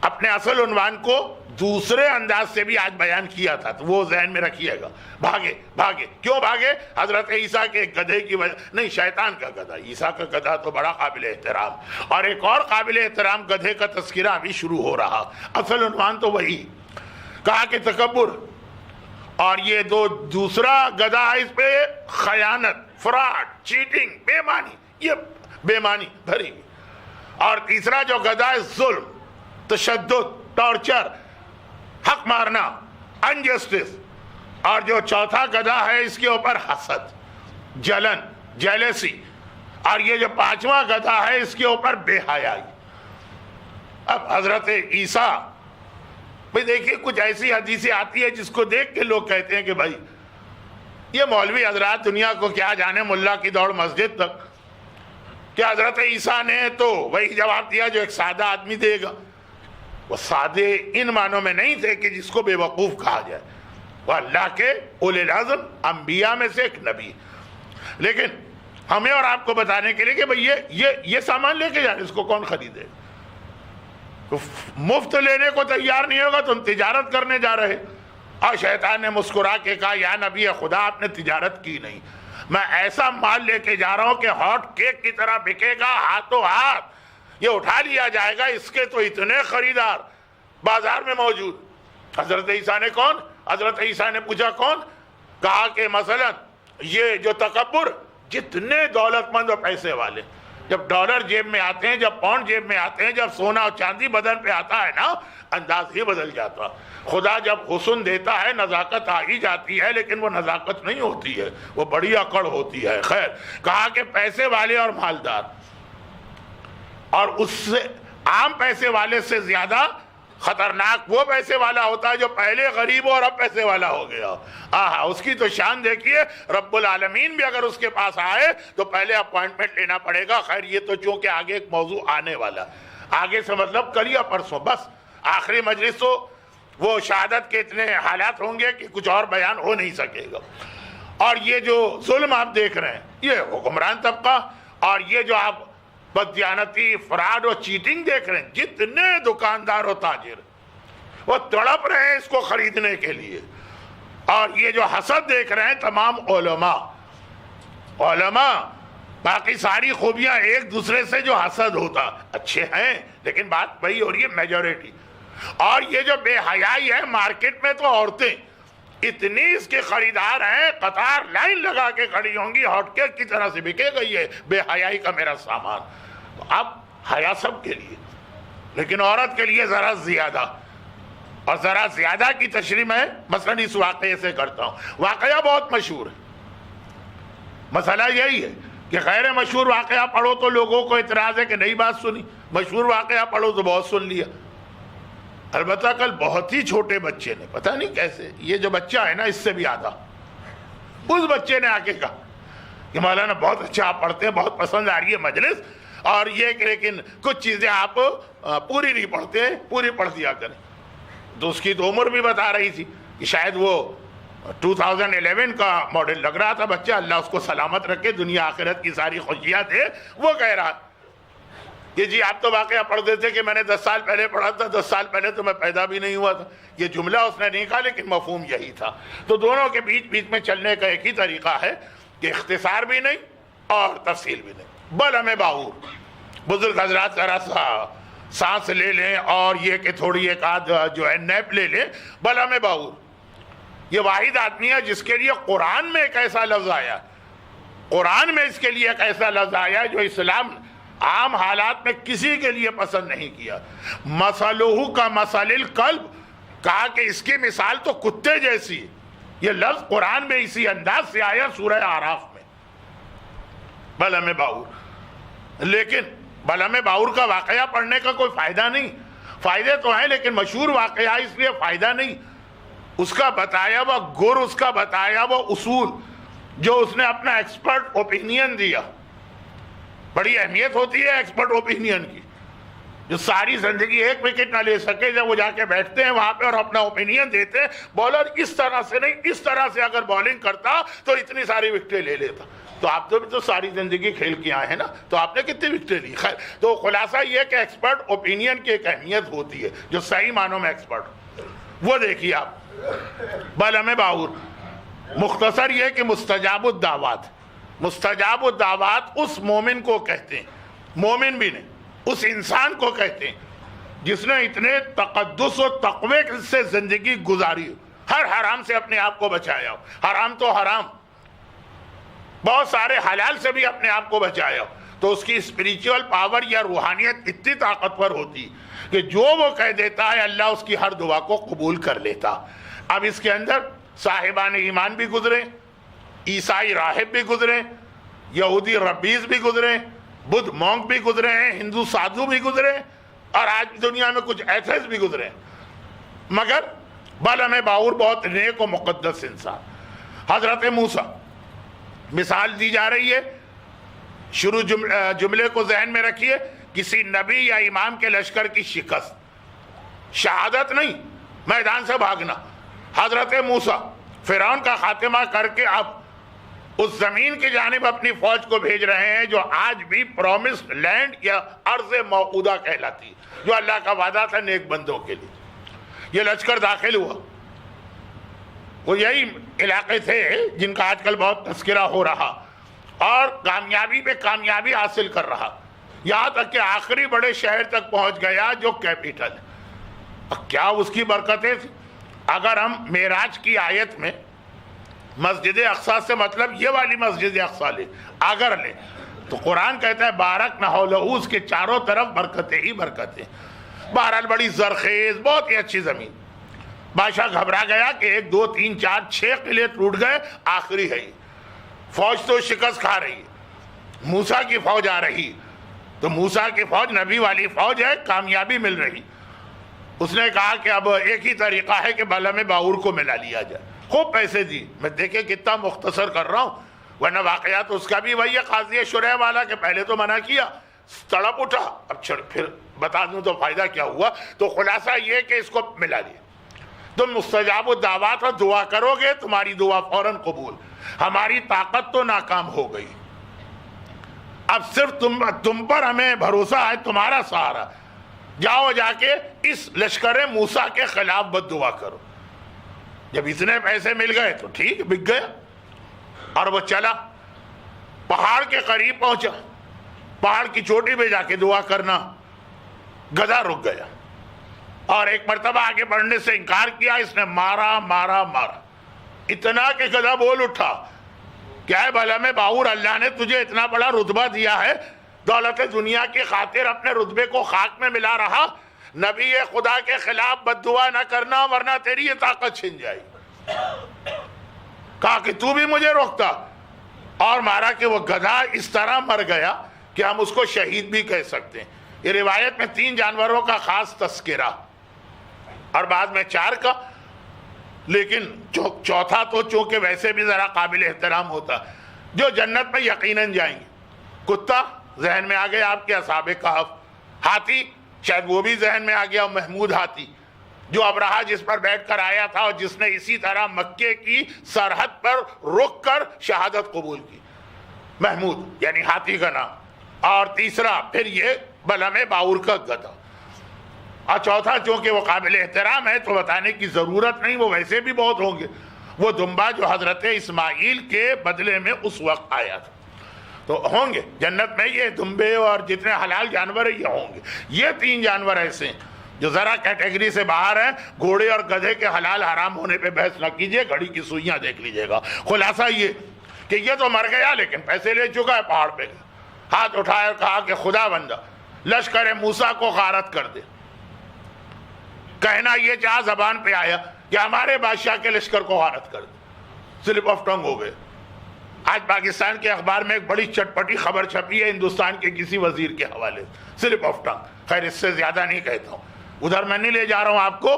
اپنے اصل عنوان کو دوسرے انداز سے بھی آج بیان کیا تھا، تو وہ ذہن میں رکھیے گا۔ بھاگے کیوں بھاگے؟ حضرت عیسیٰ کے گدھے کی وجہ نہیں، شیطان کا گدھا۔ عیسیٰ کا گدھا تو بڑا قابل احترام، اور ایک اور قابل احترام گدھے کا تذکرہ ابھی شروع ہو رہا، اصل عنوان تو وہی۔ کہا کہ تکبر، اور یہ دوسرا گدھا ہے، اس پہ خیانت، فراڈ، چیٹنگ، بےمانی، یہ بےمانی بھری ہوئی۔ اور تیسرا جو گدھا ہے ظلم، تشدد، ٹارچر، حق مارنا، انجسٹس۔ اور جو چوتھا گدھا ہے اس کے اوپر حسد، جلن، جیلسی۔ اور یہ جو 5واں گدھا ہے اس کے اوپر بے حیائی۔ اب حضرت عیسیٰ بھئی دیکھیے کچھ ایسی حدیثیں آتی ہے جس کو دیکھ کے لوگ کہتے ہیں کہ بھائی یہ مولوی حضرات دنیا کو کیا جانے، ملا کی دوڑ مسجد تک۔ کہ حضرت عیسیٰ نے تو وہی جواب دیا جو ایک سادہ آدمی دے گا۔ وہ سادے ان معنوں میں نہیں تھے کہ جس کو بے وقوف کہا جائے، وہ اللہ کے اولی العزم انبیاء میں سے ایک نبی۔ لیکن ہمیں اور آپ کو بتانے کے لیے کہ بھئی یہ سامان لے کے جائیں، اس کو کون خریدے؟ مفت لینے کو تیار نہیں ہوگا، تم تجارت کرنے جا رہے۔ اور شیطان نے مسکرا کے کہا یا نبی خدا آپ نے تجارت کی نہیں، میں ایسا مال لے کے جا رہا ہوں کہ ہاٹ کیک کی طرح بکے گا، ہاتھوں ہاتھ یہ اٹھا لیا جائے گا، اس کے تو اتنے خریدار بازار میں موجود۔ حضرت عیسیٰ نے کون؟ حضرت عیسیٰ نے پوچھا کون؟ کہا کہ مثلا یہ جو تکبر، جتنے دولت مند اور پیسے والے، جب ڈالر جیب میں آتے ہیں، جب پاؤنڈ جیب میں آتے ہیں، جب سونا اور چاندی بدن پہ آتا ہے نا، انداز ہی بدل جاتا۔ خدا جب حسن دیتا ہے نزاکت آ ہی جاتی ہے، لیکن وہ نزاکت نہیں ہوتی ہے، وہ بڑی اکڑ ہوتی ہے۔ خیر، کہا کہ پیسے والے اور مالدار، اور اس سے عام پیسے والے سے زیادہ خطرناک وہ پیسے والا ہوتا ہے جو پہلے غریب ہو اور اب پیسے والا ہو گیا۔ اس کی تو شان دیکھیے، رب العالمین بھی اگر اس کے پاس آئے تو پہلے اپوائنٹمنٹ لینا پڑے گا۔ خیر یہ تو چونکہ آگے ایک موضوع آنے والا، آگے سے مطلب کل یا پرسوں، بس آخری مجلس تو وہ شہادت کے اتنے حالات ہوں گے کہ کچھ اور بیان ہو نہیں سکے گا۔ اور یہ جو ظلم آپ دیکھ رہے ہیں، یہ حکمران طبقہ، اور یہ جو آپ بددیانتی، فراڈ اور چیٹنگ دیکھ رہے ہیں، جتنے دکاندار و تاجر وہ تڑپ رہے ہیں اس کو خریدنے کے لیے۔ اور یہ جو حسد دیکھ رہے ہیں، تمام علماء باقی ساری خوبیاں ایک دوسرے سے جو حسد ہوتا، اچھے ہیں لیکن بات وہی ہو رہی ہے میجورٹی۔ اور یہ جو بے حیائی ہے، مارکیٹ میں تو عورتیں اتنی اس کے خریدار ہیں، قطار لائن لگا کے کھڑی ہوں گی، ہاٹ کیک کی طرح سے بکے گئی ہے بے حیائی کا میرا سامان۔ تو اب حیا سب کے لیے، لیکن عورت کے لیے ذرا زیادہ۔ اور ذرا زیادہ کی تشریح میں مثلا اس واقعے سے کرتا ہوں. واقعہ بہت مشہور ہے. مسئلہ یہی ہے کہ غیر مشہور واقعہ پڑھو تو لوگوں کو اعتراض ہے کہ نئی بات سنی، مشہور واقعہ پڑھو تو بہت سن لیا. البتہ کل بہت ہی چھوٹے بچے نے، پتہ نہیں کیسے، یہ جو بچہ ہے نا اس سے بھی آدھا، اس بچے نے آ کے کہا کہ مولانا بہت اچھا آپ پڑھتے ہیں، بہت پسند آ رہی ہے مجلس، اور یہ کہ لیکن کچھ چیزیں آپ پوری نہیں پڑھتے، پوری پڑھ دیا کریں. تو اس کی تو عمر بھی بتا رہی تھی کہ شاید وہ 2011 کا ماڈل لگ رہا تھا بچہ، اللہ اس کو سلامت رکھے، دنیا آخرت کی ساری خوشیاں دے. وہ کہہ رہا کہ جی آپ تو واقعہ پڑھ دیتے کہ میں نے 10 سال پہلے پڑھا تھا، 10 سال پہلے تو میں پیدا بھی نہیں ہوا تھا. یہ جملہ اس نے نہیں کہا لیکن مفہوم یہی تھا. تو دونوں کے بیچ میں چلنے کا ایک ہی طریقہ ہے کہ اختصار بھی نہیں اور تفصیل بھی نہیں. بل ہمیں باور بزرگ حضرات ذرا سا سانس لے لیں اور یہ کہ تھوڑی ایک آدھ جو ہے نیپ لے لیں. بل ہمیں باور یہ واحد آدمی ہے جس کے لیے قرآن میں ایک ایسا لفظ آیا، قرآن میں اس کے لیے ایک ایسا لفظ آیا جو اسلام عام حالات میں کسی کے لیے پسند نہیں کیا. مثلہ کا مثل الکلب، کہا کہ اس کی مثال تو کتے جیسی. یہ لفظ قرآن میں اسی انداز سے آیا سورہ اعراف میں. بلم باور، لیکن بلم باور کا واقعہ پڑھنے کا کوئی فائدہ نہیں. فائدے تو ہیں لیکن مشہور واقعہ اس لیے فائدہ نہیں. اس کا بتایا ہوا گر، اس کا بتایا ہوا اصول جو اس نے اپنا ایکسپرٹ اوپینین دیا. بڑی اہمیت ہوتی ہے ایکسپرٹ اوپینین کی. جو ساری زندگی ایک وکٹ نہ لے سکے، جب وہ جا کے بیٹھتے ہیں وہاں پہ اور اپنا اوپینین دیتے ہیں، بالر اس طرح سے نہیں اس طرح سے اگر بالنگ کرتا تو اتنی ساری وکٹیں لے لیتا. تو آپ تو بھی تو ساری زندگی کھیل کے آئے ہیں نا، تو آپ نے کتنی وکٹیں لی. خیر، تو خلاصہ یہ کہ ایکسپرٹ اوپینین کی ایک اہمیت ہوتی ہے جو صحیح معنوں میں ایکسپرٹ. وہ دیکھیے آپ بلم باور، مختصر یہ کہ مستجاب الدعوات، مستجاب الدعوات اس مومن کو کہتے ہیں، مومن بھی نہیں، اس انسان کو کہتے ہیں جس نے اتنے تقدس و تقوی سے زندگی گزاری ہو، ہر حرام سے اپنے آپ کو بچایا ہو. حرام تو حرام، بہت سارے حلال سے بھی اپنے آپ کو بچایا ہو. تو اس کی اسپریچول پاور یا روحانیت اتنی طاقتور ہوتی کہ جو وہ کہہ دیتا ہے اللہ اس کی ہر دعا کو قبول کر لیتا. اب اس کے اندر صاحبان ایمان بھی گزرے، عیسائی راہب بھی گزرے، یہودی ربیز بھی گزرے، بدھ مونک بھی گزرے ہیں، ہندو سادھو بھی گزرے، اور آج دنیا میں کچھ ایتھیسٹ بھی گزرے ہیں. مگر بلم باور بہت نیک و مقدس انسان. حضرت موسیٰ مثال دی جا رہی ہے، شروع جملے کو ذہن میں رکھیے، کسی نبی یا امام کے لشکر کی شکست، شہادت نہیں، میدان سے بھاگنا. حضرت موسیٰ فرعون کا خاتمہ کر کے اب اس زمین کی جانب اپنی فوج کو بھیج رہے ہیں جو آج بھی پرومسڈ لینڈ یا ارض موعودہ کہلاتی، جو اللہ کا وعدہ تھا نیک بندوں کے لیے. یہ لشکر داخل ہوا، وہ یہی علاقے تھے جن کا آج کل بہت تذکرہ ہو رہا، اور کامیابی پہ کامیابی حاصل کر رہا، یہاں تک کہ آخری بڑے شہر تک پہنچ گیا جو کیپیٹل ہے. کیا اس کی برکتیں تھیں. اگر ہم معراج کی آیت میں مسجد اقصی سے مطلب یہ والی مسجد اقصی لیں، اگر لیں تو قرآن کہتا ہے بارک نہ ہو، اس کے چاروں طرف برکتیں ہی برکتیں. بہرحال بڑی زرخیز، بہت ہی اچھی زمین. بادشاہ گھبرا گیا کہ 1 2 3 4 6 قلعے ٹوٹ گئے، آخری ہے. فوج تو شکست کھا رہی، موسیٰ کی فوج آ رہی، تو موسیٰ کی فوج نبی والی فوج ہے، کامیابی مل رہی. اس نے کہا کہ اب ایک ہی طریقہ ہے کہ بلم باور کو ملا لیا جائے. خوب پیسے دی. میں دیکھیں کتنا مختصر کر رہا ہوں، ورنہ واقعات اس کا بھی وہی ہے قاضی شریح والا کہ پہلے تو منع کیا، تڑپ اٹھا، اب پھر بتا دوں تو فائدہ کیا ہوا. تو خلاصہ یہ کہ اس کو ملا لیا. تم مستجاب الدعوات اور دعا کرو گے، تمہاری دعا فوراً قبول. ہماری طاقت تو ناکام ہو گئی، اب صرف تم پر ہمیں بھروسہ ہے، تمہارا سہارا. جاؤ جا کے اس لشکر موسیٰ کے خلاف بد دعا کرو. جب اتنے پیسے مل گئے تو ٹھیک، بک گیا. اور وہ چلا، پہاڑ کے قریب پہنچا، پہاڑ کی چوٹی پہ جا کے دعا کرنا. گدھا رک گیا اور ایک مرتبہ آگے بڑھنے سے انکار کیا. اس نے مارا مارا مارا، اتنا کہ گدھا بول اٹھا، کیا ہے بلم باور، اللہ نے تجھے اتنا بڑا رتبہ دیا ہے، دولت دنیا کی خاطر اپنے رتبے کو خاک میں ملا رہا، نبی خدا کے خلاف بد دعا نہ کرنا ورنہ تیری یہ طاقت چھن جائے گی. کہا کہ تو بھی مجھے روکتا، اور مارا کہ وہ گدھا اس طرح مر گیا کہ ہم اس کو شہید بھی کہہ سکتے ہیں. یہ روایت میں 3 جانوروں کا خاص تذکرہ اور بعد میں 4 کا، لیکن چوتھا تو چونکہ ویسے بھی ذرا قابل احترام ہوتا، جو جنت میں یقیناً جائیں گے. کتا ذہن میں آ گیا آپ کے اصحاب کہف، ہاتھی شاید وہ بھی ذہن میں آ گیا، محمود ہاتھی جو ابرہہ جس پر بیٹھ کر آیا تھا اور جس نے اسی طرح مکے کی سرحد پر رک کر شہادت قبول کی، محمود یعنی ہاتھی کا نام. اور تیسرا پھر یہ بلم باور کا گدھا، اور چوتھا چونکہ وہ قابل احترام ہے تو بتانے کی ضرورت نہیں، وہ ویسے بھی بہت ہوں گے، وہ دمبا جو حضرت اسماعیل کے بدلے میں اس وقت آیا تھا. تو ہوں گے جنت میں یہ دمبے اور جتنے حلال جانور ہیں یہ ہوں گے. یہ 3 جانور ایسے ہیں جو ذرا کیٹیگری سے باہر ہیں. گھوڑے اور گدھے کے حلال حرام ہونے پہ بحث نہ کیجئے، گھڑی کی سوئیاں دیکھ لیجئے گا. خلاصہ یہ کہ یہ تو مر گیا لیکن پیسے لے چکا ہے، پہاڑ پہ گیا، ہاتھ اٹھایا اور کہا کہ خدا بندہ لشکر موسیٰ کو غارت کر دے. کہنا یہ چاہ زبان پہ آیا کہ ہمارے بادشاہ کے لشکر کو غارت کر دے. سلپ آف ٹنگ ہو گئے. آج پاکستان کے اخبار میں ایک بڑی چٹپٹی خبر چھپی ہے ہندوستان کے کسی وزیر کے حوالے سے، سلپ آف ٹنگ. خیر اس سے زیادہ نہیں کہتا ہوں، ادھر میں نہیں لے جا رہا ہوں آپ کو.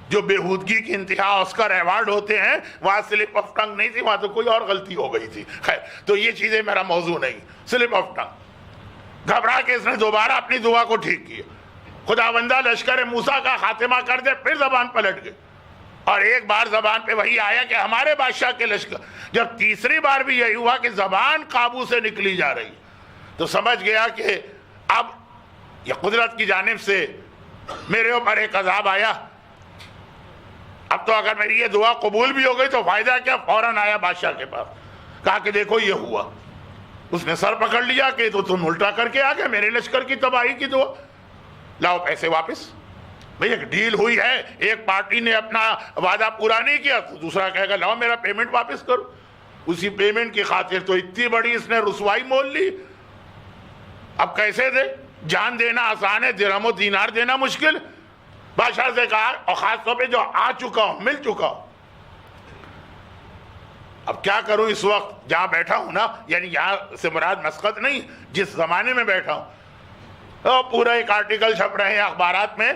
جو بےہودگی کی انتہا آسکر ایوارڈ ہوتے ہیں وہاں سلپ آف ٹنگ نہیں تھی، وہاں تو کوئی اور غلطی ہو گئی تھی. خیر تو یہ چیزیں میرا موضوع نہیں. سلپ آف ٹنگ، گھبرا کے اس نے دوبارہ اپنی دعا کو ٹھیک کیا. خدا بندہ لشکر موسیٰ کا خاتمہ کر دے. پھر زبان پلٹ گئے اور ایک بار زبان پہ وہی آیا کہ ہمارے بادشاہ کے لشکر. جب تیسری بار بھی یہی ہوا کہ زبان قابو سے نکلی جا رہی تو سمجھ گیا کہ اب یہ قدرت کی جانب سے میرے اوپر ایک عذاب آیا. اب تو اگر میری یہ دعا قبول بھی ہو گئی تو فائدہ کیا. فوراً آیا بادشاہ کے پاس، کہا کہ دیکھو یہ ہوا. اس نے سر پکڑ لیا کہ تو تم الٹا کر کے آ گئے، میرے لشکر کی تباہی کی دعا. لاؤ پیسے واپس. بھئی ایک ڈیل ہوئی ہے، ایک پارٹی نے اپنا وعدہ پورا نہیں کیا تو دوسرا کہے گا لاؤ میرا پیمنٹ واپس کرو. اسی پیمنٹ کی خاطر تو اتنی بڑی اس نے رسوائی مول لی. اب کیسے دے؟ جان دینا آسان ہے، درہم و دینار دینا مشکل. بادشاہ سے کہا، اور خاص طور پہ جو آ چکا ہوں، مل چکا ہوں، اب کیا کروں اس وقت جہاں بیٹھا ہوں نا، یعنی یہاں سے مراد مسقط نہیں، جس زمانے میں بیٹھا ہوں. پورا ایک آرٹیکل چھپ رہے ہیں اخبارات میں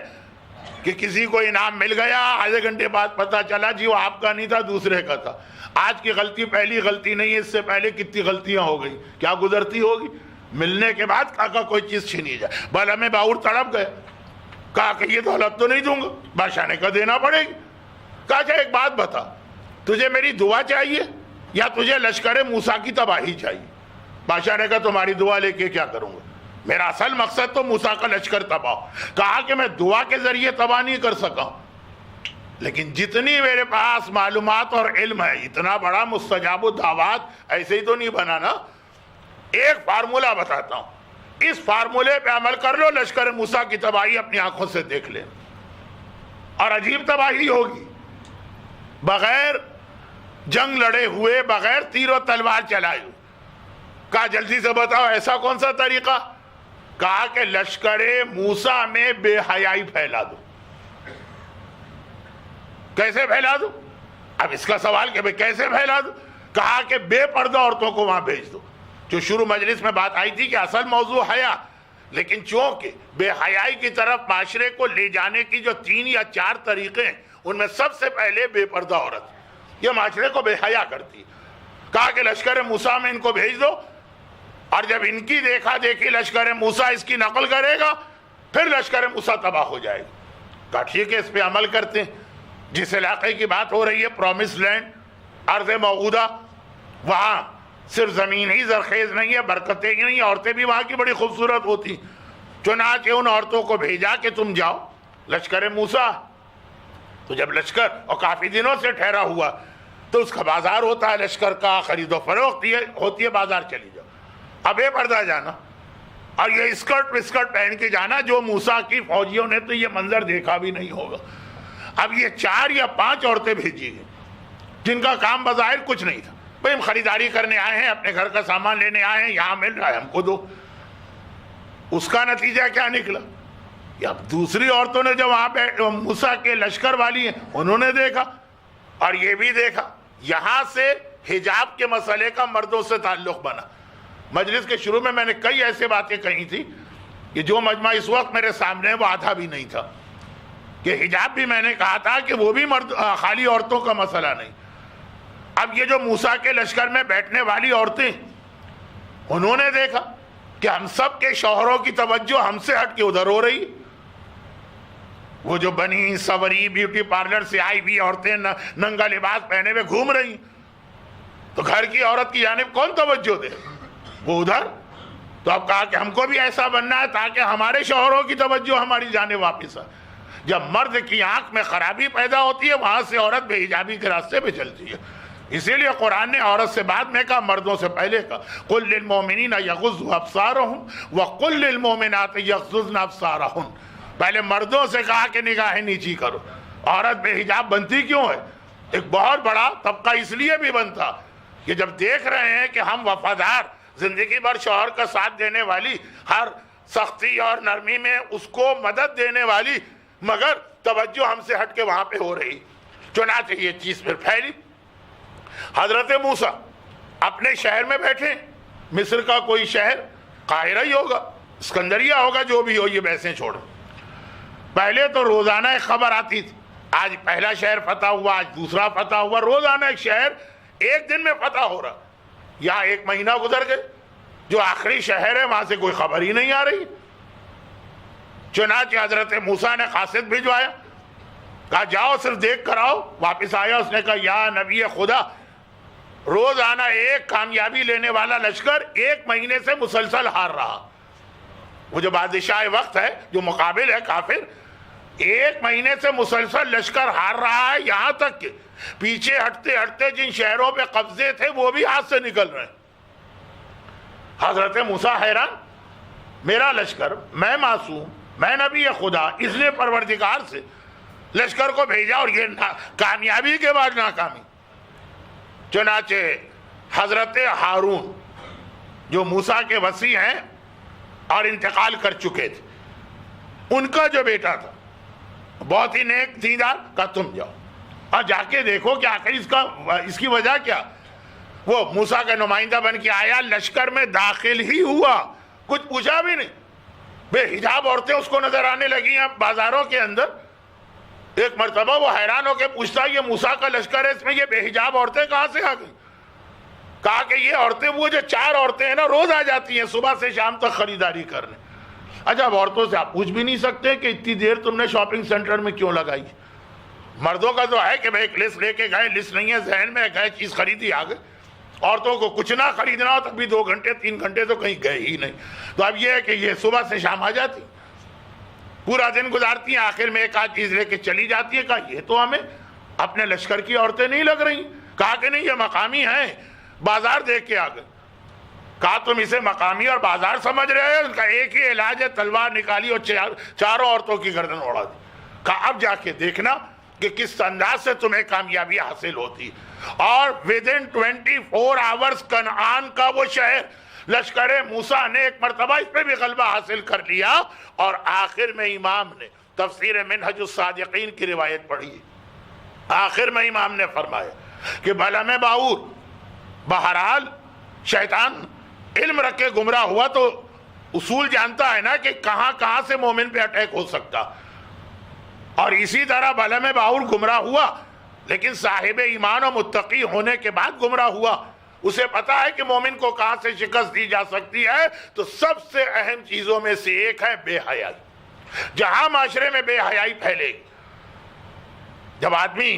کہ کسی کو انعام مل گیا، آدھے گھنٹے بعد پتہ چلا جی وہ آپ کا نہیں تھا، دوسرے کا تھا. آج کی غلطی پہلی غلطی نہیں ہے، اس سے پہلے کتنی غلطیاں ہو گئی، کیا گزرتی ہوگی. ملنے کے بعد کہا کوئی چیز چھینی جائے. بلم باور تڑپ گئے، کہا کہ یہ دولت تو نہیں دوں گا. بادشاہ نے کہا دینا پڑے گی. کہا اچھا ایک بات بتا، تجھے میری دعا چاہیے یا تجھے لشکر موسیٰ کی تباہی چاہیے؟ بادشاہ نے کہا تمہاری دعا لے کے کیا کروں گا، میرا اصل مقصد تو موسیٰ کا لشکر تباہ. کہا کہ میں دعا کے ذریعے تباہ نہیں کر سکا، لیکن جتنی میرے پاس معلومات اور علم ہے، اتنا بڑا مستجاب الدعوات ایسے ہی تو نہیں بنا نا. ایک فارمولہ بتاتا ہوں، اس فارمولے پہ عمل کر لو، لشکر موسیٰ کی تباہی اپنی آنکھوں سے دیکھ لیں. اور عجیب تباہی ہوگی، بغیر جنگ لڑے ہوئے، بغیر تیر و تلوار چلائے ہوئے. کہا جلدی سے بتاؤ ایسا کون سا طریقہ؟ کہا کہ لشکر موسیٰ میں بے حیائی پھیلا دو. کیسے پھیلا دو؟ اب اس کا سوال کہ کیسے پھیلا دو؟ کہا کہ بے پردہ عورتوں کو وہاں بھیج دو. جو شروع مجلس میں بات آئی تھی کہ اصل موضوع حیا، لیکن چونکہ بے حیائی کی طرف معاشرے کو لے جانے کی جو 3 یا 4 طریقے ہیں، ان میں سب سے پہلے بے پردہ عورت، یہ معاشرے کو بے حیا کرتی. کہا کہ لشکر موسیٰ میں ان کو بھیج دو، اور جب ان کی دیکھا دیکھی لشکر موسیٰ اس کی نقل کرے گا پھر لشکر موسیٰ تباہ ہو جائے گا. کہا ٹھیک ہے اس پہ عمل کرتے ہیں. جس علاقے کی بات ہو رہی ہے پرومس لینڈ، ارض موعودہ، وہاں صرف زمین ہی زرخیز نہیں ہے، برکتیں ہی نہیں، عورتیں بھی وہاں کی بڑی خوبصورت ہوتی. چنانچہ ان عورتوں کو بھیجا کہ تم جاؤ لشکر موسیٰ. تو جب لشکر اور کافی دنوں سے ٹھہرا ہوا تو اس کا بازار ہوتا ہے، لشکر کا خرید و فروخت ہوتی ہے، بازار چلی جاؤ. اب بے پردہ جانا اور یہ اسکرٹ وسکرٹ پہن کے جانا، جو موسیٰ کی فوجیوں نے تو یہ منظر دیکھا بھی نہیں ہوگا. اب یہ 4 یا 5 عورتیں بھیجی گئی جن کا کام بظاہر کچھ نہیں تھا. بھئی ہم خریداری کرنے آئے ہیں، اپنے گھر کا سامان لینے آئے ہیں، یہاں مل رہا ہے ہم کو دو. اس کا نتیجہ کیا نکلا؟ اب دوسری عورتوں نے جب وہاں پہ موسیٰ کے لشکر والی ہیں انہوں نے دیکھا اور یہ بھی دیکھا، یہاں سے حجاب کے مسئلے کا مردوں سے تعلق بنا۔ مجلس کے شروع میں نے کئی ایسے باتیں کہی تھی کہ جو مجمع اس وقت میرے سامنے ہے وہ آدھا بھی نہیں تھا، کہ حجاب بھی میں نے کہا تھا کہ وہ بھی خالی عورتوں کا مسئلہ نہیں۔ اب یہ جو موسیٰ کے لشکر میں بیٹھنے والی عورتیں، انہوں نے دیکھا کہ ہم سب کے شوہروں کی توجہ ہم سے ہٹ کے ادھر ہو رہی، وہ جو بنی سوری بیوٹی پارلر سے آئی بھی عورتیں ننگا لباس پہنے ہوئے گھوم رہی، تو گھر کی عورت کی جانب کون توجہ دے؟ وہ ادھر۔ تو اب کہا کہ ہم کو بھی ایسا بننا ہے تاکہ ہمارے شوہروں کی توجہ ہماری جانب واپس آئے۔ جب مرد کی آنکھ میں خرابی پیدا ہوتی ہے وہاں سے عورت بے حجابی کے راستے پہ چلتی ہے۔ اسی لیے قرآن نے عورت سے بعد میں کہا، مردوں سے پہلے کہا، قُلْ لِلْمُؤْمِنِينَ يَغُضُّوا أَبْصَارَهُمْ وَقُلْ لِلْمُؤْمِنَاتِ يَغْضُضْنَ أَبْصَارَهُنْ۔ پہلے مردوں سے کہا کہ نگاہیں نیچی کرو۔ عورت بے حجاب بنتی کیوں ہے؟ ایک بہت بڑا طبقہ اس لیے بھی بنتا کہ جب دیکھ رہے ہیں کہ ہم وفادار، زندگی بھر شوہر کا ساتھ دینے والی، ہر سختی اور نرمی میں اس کو مدد دینے والی، مگر توجہ ہم سے ہٹ کے وہاں پہ ہو رہی، چنانچہ یہ چیز پھر پھیلی۔ حضرت موسیٰ اپنے شہر میں بیٹھے، مصر کا کوئی شہر، قاہرہ ہی ہوگا، اسکندریہ ہوگا، جو بھی ہو، یہ بحثیں چھوڑو۔ پہلے تو روزانہ ایک خبر آتی تھی، آج پہلا شہر فتح ہوا، آج دوسرا فتح ہوا، روزانہ ایک شہر ایک دن میں فتح ہو رہا۔ یہاں ایک مہینہ گزر گئے، جو آخری شہر ہے وہاں سے کوئی خبر ہی نہیں آ رہی۔ چنانچہ حضرت موسیٰ نے قاصد بھجوایا، کہا جاؤ صرف دیکھ کر آؤ۔ واپس آیا، اس نے کہا یا نبی خدا، روزانہ ایک کامیابی لینے والا لشکر ایک مہینے سے مسلسل ہار رہا۔ وہ جو بادشاہ وقت ہے، جو مقابل ہے کافر، ایک مہینے سے مسلسل لشکر ہار رہا ہے، یہاں تک کہ پیچھے ہٹتے ہٹتے جن شہروں پہ قبضے تھے وہ بھی ہاتھ سے نکل رہے ہیں۔ حضرت موسیٰ حیران، میرا لشکر، میں معصوم، میں نبی خدا، اس نے پروردگار سے لشکر کو بھیجا اور یہ کامیابی کے بعد ناکامی۔ چنانچہ حضرت ہارون جو موسیٰ کے وصی ہیں اور انتقال کر چکے تھے، ان کا جو بیٹا تھا بہت ہی نیک دیندار، کہا تم جاؤ اور جا کے دیکھو کہ آخر اس کی وجہ کیا۔ وہ موسیٰ کا نمائندہ بن کے آیا، لشکر میں داخل ہی ہوا، کچھ پوچھا بھی نہیں، بے حجاب عورتیں اس کو نظر آنے لگی ہیں بازاروں کے اندر۔ ایک مرتبہ وہ حیران ہو کے پوچھتا، یہ موسیٰ کا لشکر ہے، اس میں یہ بے حجاب عورتیں کہاں سے آ گئیں؟ کہا کہ یہ عورتیں، وہ جو 4 عورتیں ہیں نا، روز آ جاتی ہیں صبح سے شام تک خریداری کرنے۔ اچھا، اب عورتوں سے آپ پوچھ بھی نہیں سکتے کہ اتنی دیر تم نے شاپنگ سینٹر میں کیوں لگائی؟ مردوں کا تو ہے کہ بھائی ایک لسٹ لے کے گئے، لسٹ نہیں ہے ذہن میں، گئے چیز خریدی آ گئے۔ عورتوں کو کچھ نہ خریدنا ہو تب بھی 2 گھنٹے 3 گھنٹے تو کہیں گئے ہی نہیں۔ تو اب یہ ہے کہ یہ صبح سے شام آ جاتی، پورا دن گزارتی ہیں، آخر میں ایک آدھ چیز لے کے چلی جاتی ہے۔ کہا یہ تو ہمیں اپنے لشکر کی عورتیں نہیں لگ رہی۔ کہا کہ نہیں، یہ مقامی ہیں، بازار دیکھ کے آ گئے۔ کہا تم اسے مقامی اور بازار سمجھ رہے ہیں؟ ان کا ایک ہی علاج ہے، تلوار نکالی اور 4 عورتوں کی گردن اڑا دی۔ کہا اب جا کے دیکھنا کہ کس انداز سے تمہیں کامیابی حاصل ہوتی۔ اور within 24 hours کنعان کا وہ شہر، لشکر موسیٰ نے ایک مرتبہ اس پہ بھی غلبہ حاصل کر لیا۔ اور آخر میں امام نے تفسیر منہج الصادقین کی روایت پڑھی، آخر میں امام نے فرمایا کہ بلعم باعور، بہرحال شیطان علم رکھ کے گمراہ ہوا تو اصول جانتا ہے نا کہ کہاں کہاں سے مومن پہ اٹیک ہو سکتا، اور اسی طرح بلعم باعور گمراہ ہوا، لیکن صاحب ایمان و متقی ہونے کے بعد گمراہ ہوا۔ اسے پتا ہے کہ مومن کو کہاں سے شکست دی جا سکتی ہے، تو سب سے اہم چیزوں میں سے ایک ہے بے حیائی۔ جہاں معاشرے میں بے حیائی پھیلے گی، جب آدمی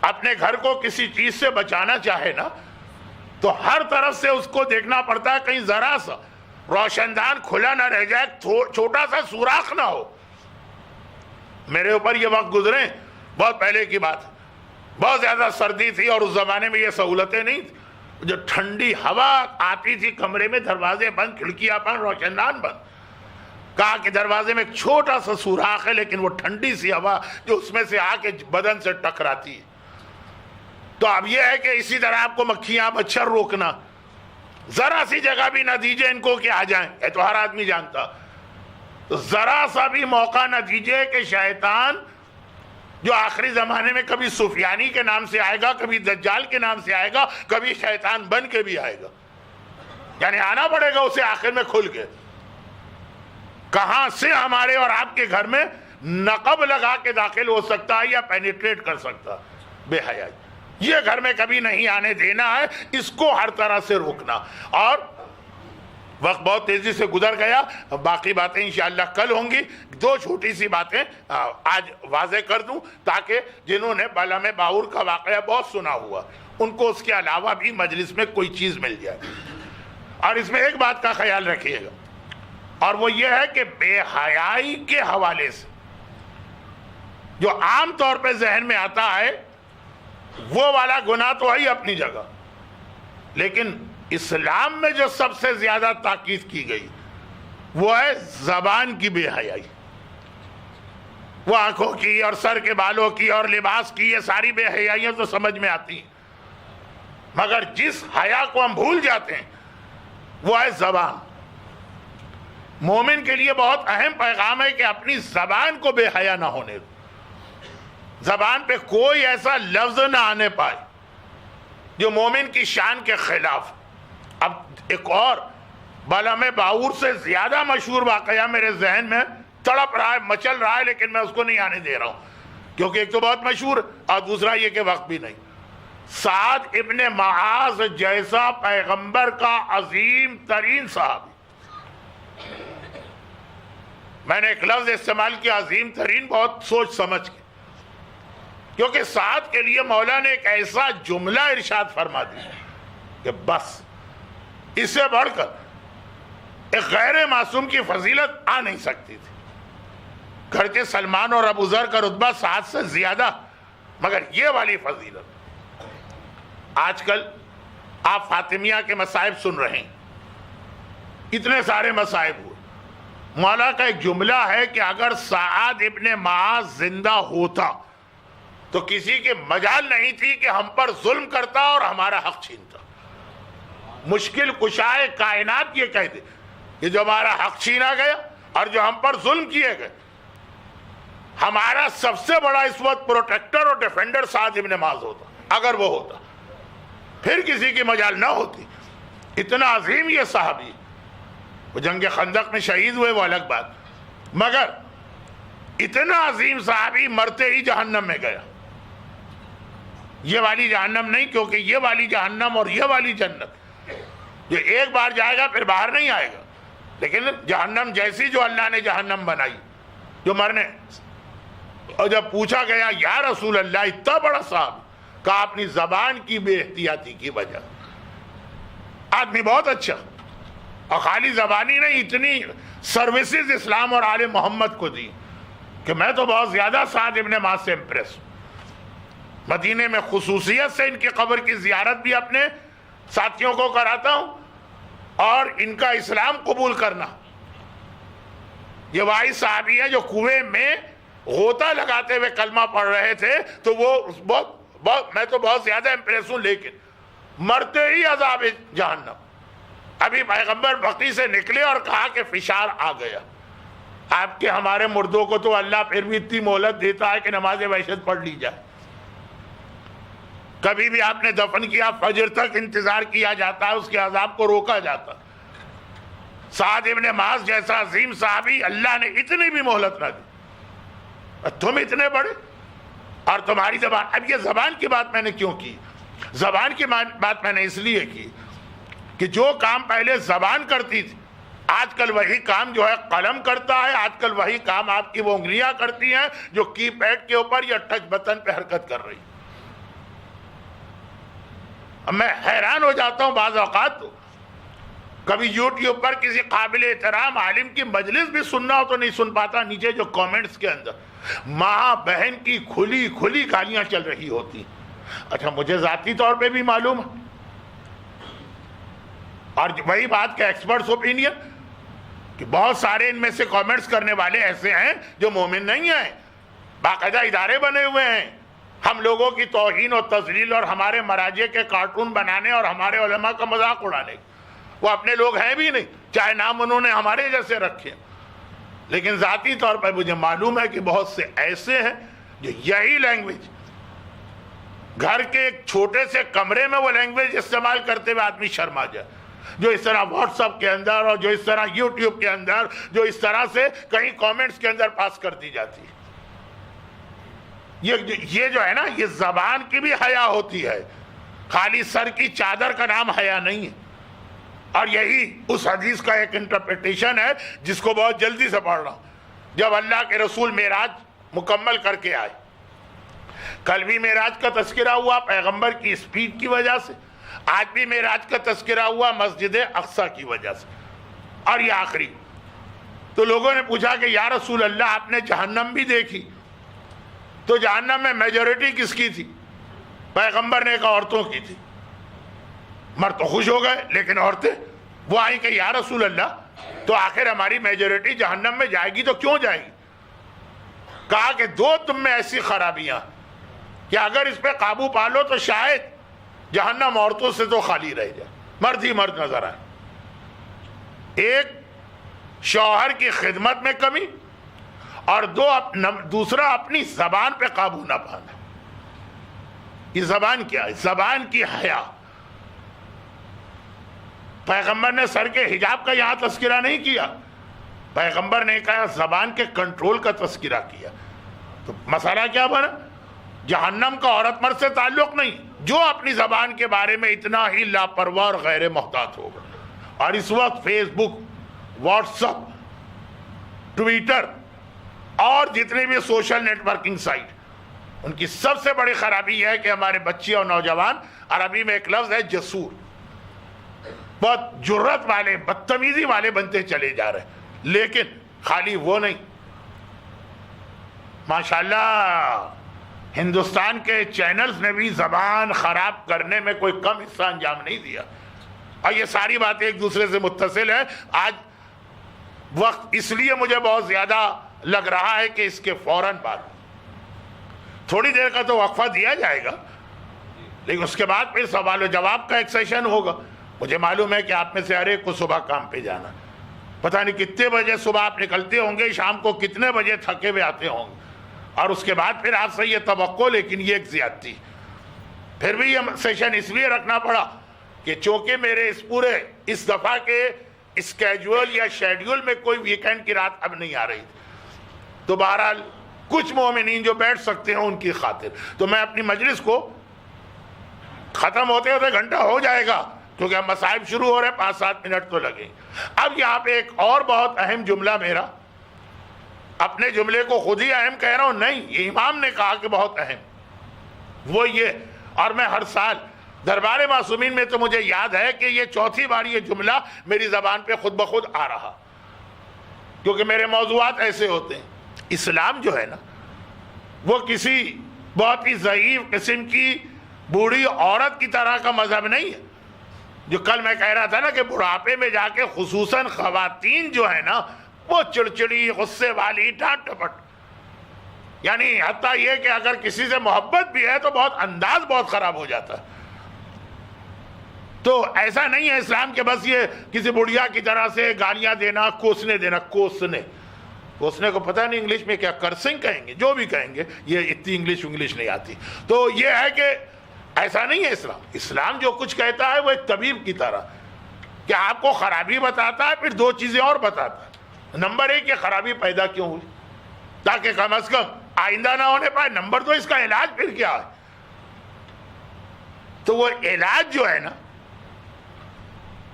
اپنے گھر کو کسی چیز سے بچانا چاہے نا، تو ہر طرف سے اس کو دیکھنا پڑتا ہے کہیں ذرا سا روشن دان کھلا نہ رہ جائے، چھوٹا سا سوراخ نہ ہو۔ میرے اوپر یہ وقت گزرے، بہت پہلے کی بات ہے، بہت زیادہ سردی تھی اور اس زمانے میں یہ سہولتیں نہیں تھی۔ جو ٹھنڈی ہوا آتی تھی کمرے میں، دروازے بند، کھڑکیاں بند، روشن دان بند۔ کہا کہ دروازے میں ایک چھوٹا سا سوراخ ہے، لیکن وہ ٹھنڈی سی ہوا جو اس میں سے آ کے بدن سے ٹکراتی ہے۔ تو اب یہ ہے کہ اسی طرح آپ کو مکھیاں مچھر روکنا، ذرا سی جگہ بھی نہ دیجئے ان کو کہ آ جائیں، یہ تو ہر آدمی جانتا۔ تو ذرا سا بھی موقع نہ دیجئے کہ شیطان جو آخری زمانے میں کبھی سفیانی کے نام سے آئے گا، کبھی دجال کے نام سے آئے گا، کبھی شیطان بن کے بھی آئے گا، یعنی آنا پڑے گا اسے آخر میں کھل کے، کہاں سے ہمارے اور آپ کے گھر میں نقب لگا کے داخل ہو سکتا ہے یا پینیٹریٹ کر سکتا ہے۔ بے حیائی یہ گھر میں کبھی نہیں آنے دینا ہے، اس کو ہر طرح سے روکنا۔ اور وقت بہت تیزی سے گزر گیا، باقی باتیں انشاءاللہ کل ہوں گی۔ دو چھوٹی سی باتیں آج واضح کر دوں تاکہ جنہوں نے بالام باور کا واقعہ بہت سنا ہوا ان کو اس کے علاوہ بھی مجلس میں کوئی چیز مل جائے۔ اور اس میں ایک بات کا خیال رکھیے گا، اور وہ یہ ہے کہ بے حیائی کے حوالے سے جو عام طور پہ ذہن میں آتا ہے وہ والا گناہ تو ہے اپنی جگہ، لیکن اسلام میں جو سب سے زیادہ تاکید کی گئی وہ ہے زبان کی بے حیائی۔ وہ آنکھوں کی اور سر کے بالوں کی اور لباس کی، یہ ساری بے حیائیاں تو سمجھ میں آتی ہیں، مگر جس حیا کو ہم بھول جاتے ہیں وہ ہے زبان۔ مومن کے لیے بہت اہم پیغام ہے کہ اپنی زبان کو بے حیا نہ ہونے دو، زبان پہ کوئی ایسا لفظ نہ آنے پائے جو مومن کی شان کے خلاف۔ اب ایک اور بالام باور سے زیادہ مشہور واقعہ میرے ذہن میں تڑپ رہا ہے، مچل رہا ہے، لیکن میں اس کو نہیں آنے دے رہا ہوں کیونکہ ایک تو بہت مشہور اور دوسرا یہ کہ وقت بھی نہیں۔ سعد ابن معاذ جیسا پیغمبر کا عظیم ترین صحابی، میں نے ایک لفظ استعمال کیا عظیم ترین، بہت سوچ سمجھ کے، کیونکہ سعد کے لیے مولا نے ایک ایسا جملہ ارشاد فرما دیا کہ بس اس سے بڑھ کر ایک غیر معصوم کی فضیلت آ نہیں سکتی تھی۔ گرچہ سلمان اور ابو ذر کا رتبہ سعد سے زیادہ، مگر یہ والی فضیلت۔ آج کل آپ فاطمیہ کے مصائب سن رہے ہیں، اتنے سارے مصائب ہوئے۔ مولا کا ایک جملہ ہے کہ اگر سعد ابن معاذ زندہ ہوتا تو کسی کے مجال نہیں تھی کہ ہم پر ظلم کرتا اور ہمارا حق چھینتا۔ مشکل کشائے کائنات یہ کہتے کہ جو ہمارا حق چھینا گیا اور جو ہم پر ظلم کیے گئے، ہمارا سب سے بڑا اس وقت پروٹیکٹر اور ڈیفینڈر سعد ابن معاذ ہوتا، اگر وہ ہوتا، پھر کسی کی مجال نہ ہوتی۔ اتنا عظیم یہ صحابی، وہ جنگ خندق میں شہید ہوئے وہ الگ بات، مگر اتنا عظیم صحابی مرتے ہی جہنم میں گیا۔ یہ والی جہنم نہیں، کیونکہ یہ والی جہنم اور یہ والی جنت جو ایک بار جائے گا پھر باہر نہیں آئے گا، لیکن جہنم جیسی جو اللہ نے جہنم بنائی جو مرنے، اور جب پوچھا گیا یا رسول اللہ اتنا بڑا صاحب، کہا اپنی زبان کی بے احتیاطی کی وجہ۔ آدمی بہت اچھا، اور خالی زبانی نہیں، اتنی سروسز اسلام اور آل محمد کو دی کہ میں تو بہت زیادہ سعد ابن معاذ سے امپریس ہوں۔ مدینے میں خصوصیت سے ان کی قبر کی زیارت بھی اپنے ساتھیوں کو کراتا ہوں، اور ان کا اسلام قبول کرنا۔ یہ واحد صحابی ہے جو کنویں میں غوطہ لگاتے ہوئے کلمہ پڑھ رہے تھے، تو وہ میں تو بہت زیادہ امپریس ہوں، لیکن مرتے ہی عذاب جہنم۔ ابھی پیغمبر بقی سے نکلے اور کہا کہ فشار آ گیا۔ آپ کے ہمارے مردوں کو تو اللہ پھر بھی اتنی مہلت دیتا ہے کہ نماز وحشت پڑھ لی جائے۔ کبھی بھی آپ نے دفن کیا فجر تک انتظار کیا جاتا ہے، اس کے عذاب کو روکا جاتا۔ سعد ابن معاذ جیسا عظیم صحابی اللہ نے اتنی بھی مہلت نہ دی، تم اتنے بڑے اور تمہاری زبان۔ اب یہ زبان کی بات میں نے کیوں کی؟ زبان کی بات میں نے اس لیے کی کہ جو کام پہلے زبان کرتی تھی، آج کل وہی کام جو ہے قلم کرتا ہے، آج کل وہی کام آپ کی وہ انگلیاں کرتی ہیں جو کی پیڈ کے اوپر یا ٹچ بٹن پہ حرکت کر رہی۔ اب میں حیران ہو جاتا ہوں بعض اوقات، تو کبھی یوٹیوب پر کسی قابل احترام عالم کی مجلس بھی سننا ہو تو نہیں سن پاتا، نیچے جو کومنٹس کے اندر ماں بہن کی کھلی کھلی گالیاں چل رہی ہوتی۔ اچھا مجھے ذاتی طور پہ بھی معلوم ہے، اور وہی بات کہ ایکسپرٹس اوپینین کہ بہت سارے ان میں سے کومنٹس کرنے والے ایسے ہیں جو مومن نہیں ہیں، باقاعدہ ادارے بنے ہوئے ہیں ہم لوگوں کی توہین اور تذلیل اور ہمارے مراجع کے کارٹون بنانے اور ہمارے علماء کا مذاق اڑانے۔ وہ اپنے لوگ ہیں بھی نہیں، چاہے نام انہوں نے ہمارے جیسے رکھے۔ لیکن ذاتی طور پر مجھے معلوم ہے کہ بہت سے ایسے ہیں جو یہی لینگویج گھر کے ایک چھوٹے سے کمرے میں وہ لینگویج استعمال کرتے ہوئے آدمی شرما جائے، جو اس طرح واٹس ایپ کے اندر اور جو اس طرح یوٹیوب کے اندر جو اس طرح سے کہیں کامنٹس کے اندر پاس کر دی جاتی ہے۔ یہ جو ہے نا، یہ زبان کی بھی حیا ہوتی ہے، خالی سر کی چادر کا نام حیا نہیں ہے۔ اور یہی اس حدیث کا ایک انٹرپریٹیشن ہے جس کو بہت جلدی سے پڑھ رہا ہوں۔ جب اللہ کے رسول معراج مکمل کر کے آئے، کل بھی معراج کا تذکرہ ہوا پیغمبر کی سپیڈ کی وجہ سے، آج بھی معراج کا تذکرہ ہوا مسجد اقصی کی وجہ سے، اور یہ آخری۔ تو لوگوں نے پوچھا کہ یا رسول اللہ آپ نے جہنم بھی دیکھی؟ تو جہنم میں میجورٹی کس کی تھی؟ پیغمبر نے کہا عورتوں کی تھی۔ مرد تو خوش ہو گئے، لیکن عورتیں وہ آئیں کہ یا رسول اللہ تو آخر ہماری میجورٹی جہنم میں جائے گی تو کیوں جائے گی؟ کہا کہ دو تم میں ایسی خرابیاں کہ اگر اس پہ قابو پا لو تو شاید جہنم عورتوں سے تو خالی رہ جائے، مرد ہی مرد نظر آئے۔ ایک شوہر کی خدمت میں کمی، اور دوسرا اپنی زبان پہ قابو نہ پانا۔ یہ زبان کیا ہے؟ زبان کی حیا۔ پیغمبر نے سر کے حجاب کا یہاں تذکرہ نہیں کیا، پیغمبر نے کہا زبان کے کنٹرول کا تذکرہ کیا۔ تو مسئلہ کیا بنا؟ جہنم کا عورت مرد سے تعلق نہیں، جو اپنی زبان کے بارے میں اتنا ہی لاپرواہ اور غیر محتاط ہوگا۔ اور اس وقت فیس بک، واٹس ایپ، ٹویٹر اور جتنے بھی سوشل نیٹ ورکنگ سائٹ، ان کی سب سے بڑی خرابی یہ ہے کہ ہمارے بچے اور نوجوان، عربی میں ایک لفظ ہے جسور، بہت جرت والے، بدتمیزی والے بنتے چلے جا رہے ہیں۔ لیکن خالی وہ نہیں، ماشاءاللہ ہندوستان کے چینلز نے بھی زبان خراب کرنے میں کوئی کم حصہ انجام نہیں دیا، اور یہ ساری باتیں ایک دوسرے سے متصل ہیں۔ آج وقت اس لیے مجھے بہت زیادہ لگ رہا ہے کہ اس کے فوراً بعد تھوڑی دیر کا تو وقفہ دیا جائے گا، لیکن اس کے بعد پھر سوال و جواب کا ایک سیشن ہوگا۔ مجھے معلوم ہے کہ آپ میں سے ہر ایک کو صبح کام پہ جانا، پتہ نہیں کتنے بجے صبح آپ نکلتے ہوں گے، شام کو کتنے بجے تھکے ہوئے آتے ہوں گے، اور اس کے بعد پھر آپ سے یہ توقع، لیکن یہ ایک زیادتی۔ پھر بھی یہ سیشن اس لیے رکھنا پڑا کہ چونکہ میرے اس دفعہ کے اسکیجول یا شیڈیول میں کوئی ویکینڈ کی رات اب نہیں آ رہی تھی، تو بہرحال کچھ مومنین جو بیٹھ سکتے ہیں ان کی خاطر تو میں اپنی مجلس کو ختم ہوتے ہوتے گھنٹہ ہو جائے گا، کیونکہ اب مصائب شروع ہو رہے ہیں، 5-7 منٹ تو لگیں۔ اب یہاں پہ ایک اور بہت اہم جملہ، میرا اپنے جملے کو خود ہی اہم کہہ رہا ہوں، نہیں، یہ امام نے کہا کہ بہت اہم، وہ یہ، اور میں ہر سال دربار معصومین میں تو مجھے یاد ہے کہ یہ چوتھی بار یہ جملہ میری زبان پہ خود بخود آ رہا، کیونکہ میرے موضوعات ایسے ہوتے ہیں۔ اسلام جو ہے نا، وہ کسی بہت ہی ضعیف قسم کی بوڑھی عورت کی طرح کا مذہب نہیں ہے، جو کل میں کہہ رہا تھا نا کہ بڑھاپے میں جا کے خصوصاً خواتین جو ہے نا، وہ چڑچڑی، غصے والی، ڈانٹ ڈپٹ، یعنی حتیٰ یہ کہ اگر کسی سے محبت بھی ہے تو بہت انداز بہت خراب ہو جاتا ہے۔ تو ایسا نہیں ہے اسلام کے بس یہ کسی بڑھیا کی طرح سے گالیاں دینا، کوسنے دینا، کوسنے کو پتہ نہیں انگلش میں کیا، کرسنگ کہیں گے، جو بھی کہیں گے، یہ اتنی انگلش نہیں آتی۔ تو یہ ہے کہ ایسا نہیں ہے اسلام جو کچھ کہتا ہے وہ ایک طبیب کی طرح کہ آپ کو خرابی بتاتا ہے، پھر دو چیزیں اور بتاتا ہے۔ نمبر 1 یہ خرابی پیدا کیوں ہوئی، تاکہ کم از کم آئندہ نہ ہونے پائے۔ نمبر 2 اس کا علاج پھر کیا ہے۔ تو وہ علاج جو ہے نا،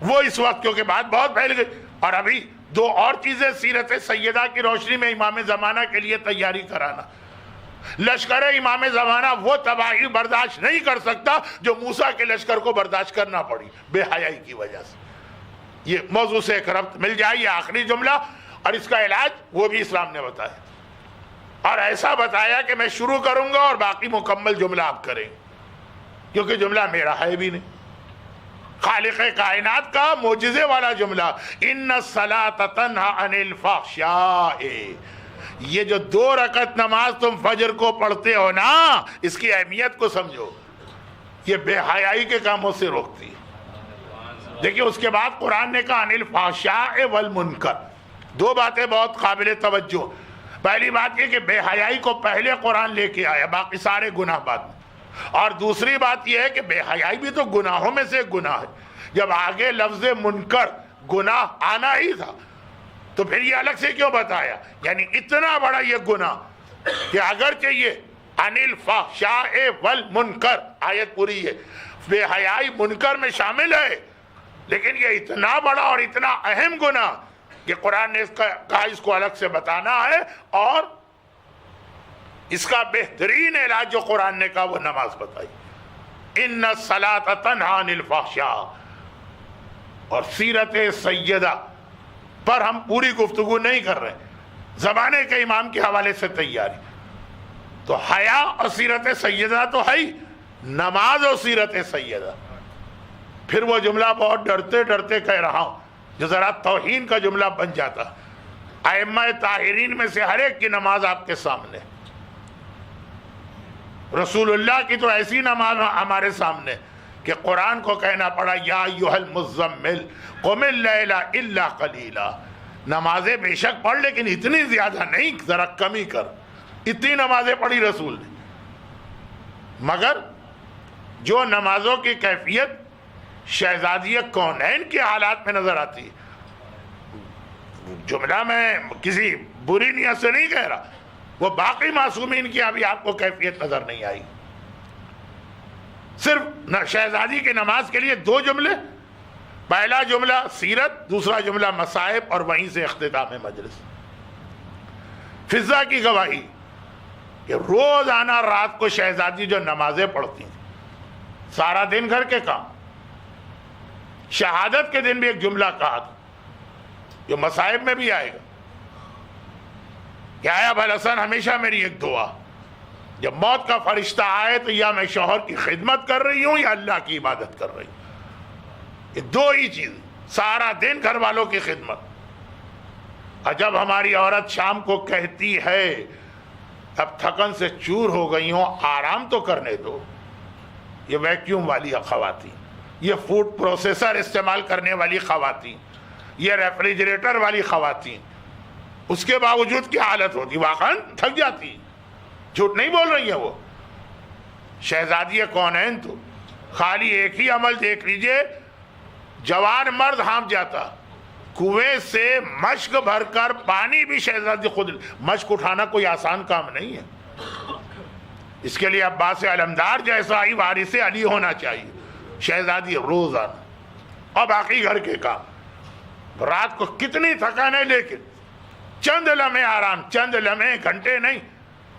وہ اس وقت کیونکہ بات بہت پھیل گئی، اور ابھی 2 اور چیزیں سیرت سیدہ کی روشنی میں امام زمانہ کے لیے تیاری کرانا۔ لشکر امام زمانہ وہ تباہی برداشت نہیں کر سکتا جو موسیٰ کے لشکر کو برداشت کرنا پڑی بے حیائی کی وجہ سے۔ یہ موضوع سے ایک ربط مل جائے، یہ آخری جملہ، اور اس کا علاج وہ بھی اسلام نے بتایا، اور ایسا بتایا کہ میں شروع کروں گا اور باقی مکمل جملہ آپ کریں، کیونکہ جملہ میرا ہے بھی نہیں، خالق کائنات کا معجزے والا جملہ، ان الصلاۃ تنہی عن الفحشاء۔ یہ جو 2 رکعت نماز تم فجر کو پڑھتے ہو نا، اس کی اہمیت کو سمجھو، یہ بے حیائی کے کاموں سے روکتی ہے۔ دیکھیں اس کے بعد قرآن نے کہا عن الفحشاء والمنکر، دو باتیں بہت قابل توجہ. پہلی بات یہ کہ بے حیائی کو پہلے قرآن لے کے آیا، باقی سارے گناہ بعد میں. اور دوسری بات یہ ہے کہ بے حیائی بھی تو گناہوں میں سے گناہ ہے. جب آگے لفظ منکر گناہ آنا ہی تھا تو پھر یہ الگ سے کیوں بتایا؟ یعنی اتنا بڑا یہ گناہ کہ اگرچہ یہ عن الفحشاء والمنکر آیت پوری ہے، بے حیائی منکر میں شامل ہے، لیکن یہ اتنا بڑا اور اتنا اہم گناہ کہ قرآن نے کہا اس کو الگ سے بتانا ہے. اور اس کا بہترین علاج جو قرآن نے کہا وہ نماز بتائی. ان الصلاۃ تنہی عن الفحشاء. اور سیرت سیدہ پر ہم پوری گفتگو نہیں کر رہے، زمانے کے امام کے حوالے سے تیاری. تو حیا اور سیرت سیدہ تو ہے ہی، نماز اور سیرت سیدہ. پھر وہ جملہ بہت ڈرتے ڈرتے کہہ رہا ہوں جو ذرا توہین کا جملہ بن جاتا. ائمہ طاہرین میں سے ہر ایک کی نماز آپ کے سامنے، رسول اللہ کی تو ایسی نماز ہمارے سامنے کہ قرآن کو کہنا پڑا یا ایھا المزمل قم اللیل الا قلیلا. نمازیں بے شک پڑھ لیکن اتنی زیادہ نہیں، ذرا کمی کر. اتنی نمازیں پڑھی رسول نے، مگر جو نمازوں کی کیفیت شہزادی کونین کے حالات میں نظر آتی ہے. جملہ میں کسی بری نیت سے نہیں کہہ رہا، وہ باقی معصومین کی ابھی آپ کو کیفیت نظر نہیں آئی. صرف شہزادی کی نماز کے لیے دو جملے، پہلا جملہ سیرت، دوسرا جملہ مصائب، اور وہیں سے اختتام مجلس. فضہ کی گواہی کہ روزانہ رات کو شہزادی جو نمازیں پڑھتی ہیں، سارا دن گھر کے کام. شہادت کے دن بھی ایک جملہ کہا تھا جو مصائب میں بھی آئے گا کہ آیا بھلسن ہمیشہ میری ایک دعا، جب موت کا فرشتہ آئے تو یا میں شوہر کی خدمت کر رہی ہوں یا اللہ کی عبادت کر رہی ہوں. یہ دو ہی چیز، سارا دن گھر والوں کی خدمت. اور جب ہماری عورت شام کو کہتی ہے اب تھکن سے چور ہو گئی ہوں، آرام تو کرنے دو، یہ ویکیوم والی خواتین، یہ فوڈ پروسیسر استعمال کرنے والی خواتین، یہ ریفریجریٹر والی خواتین، اس کے باوجود کیا حالت ہوتی، واقعاً تھک جاتی. جھوٹ نہیں بول رہی ہیں وہ. شہزادی کونین تو خالی ایک ہی عمل دیکھ لیجئے، جوان مرد ہانپ جاتا، کنویں سے مشک بھر کر پانی بھی شہزادی خود. مشک اٹھانا کوئی آسان کام نہیں ہے، اس کے لیے عباس علمدار جیسا ہی وارث علی ہونا چاہیے. شہزادی روزانہ اور باقی گھر کے کام، رات کو کتنی تھکان ہے لیکن چند لمحے آرام، چند لمحے، گھنٹے نہیں.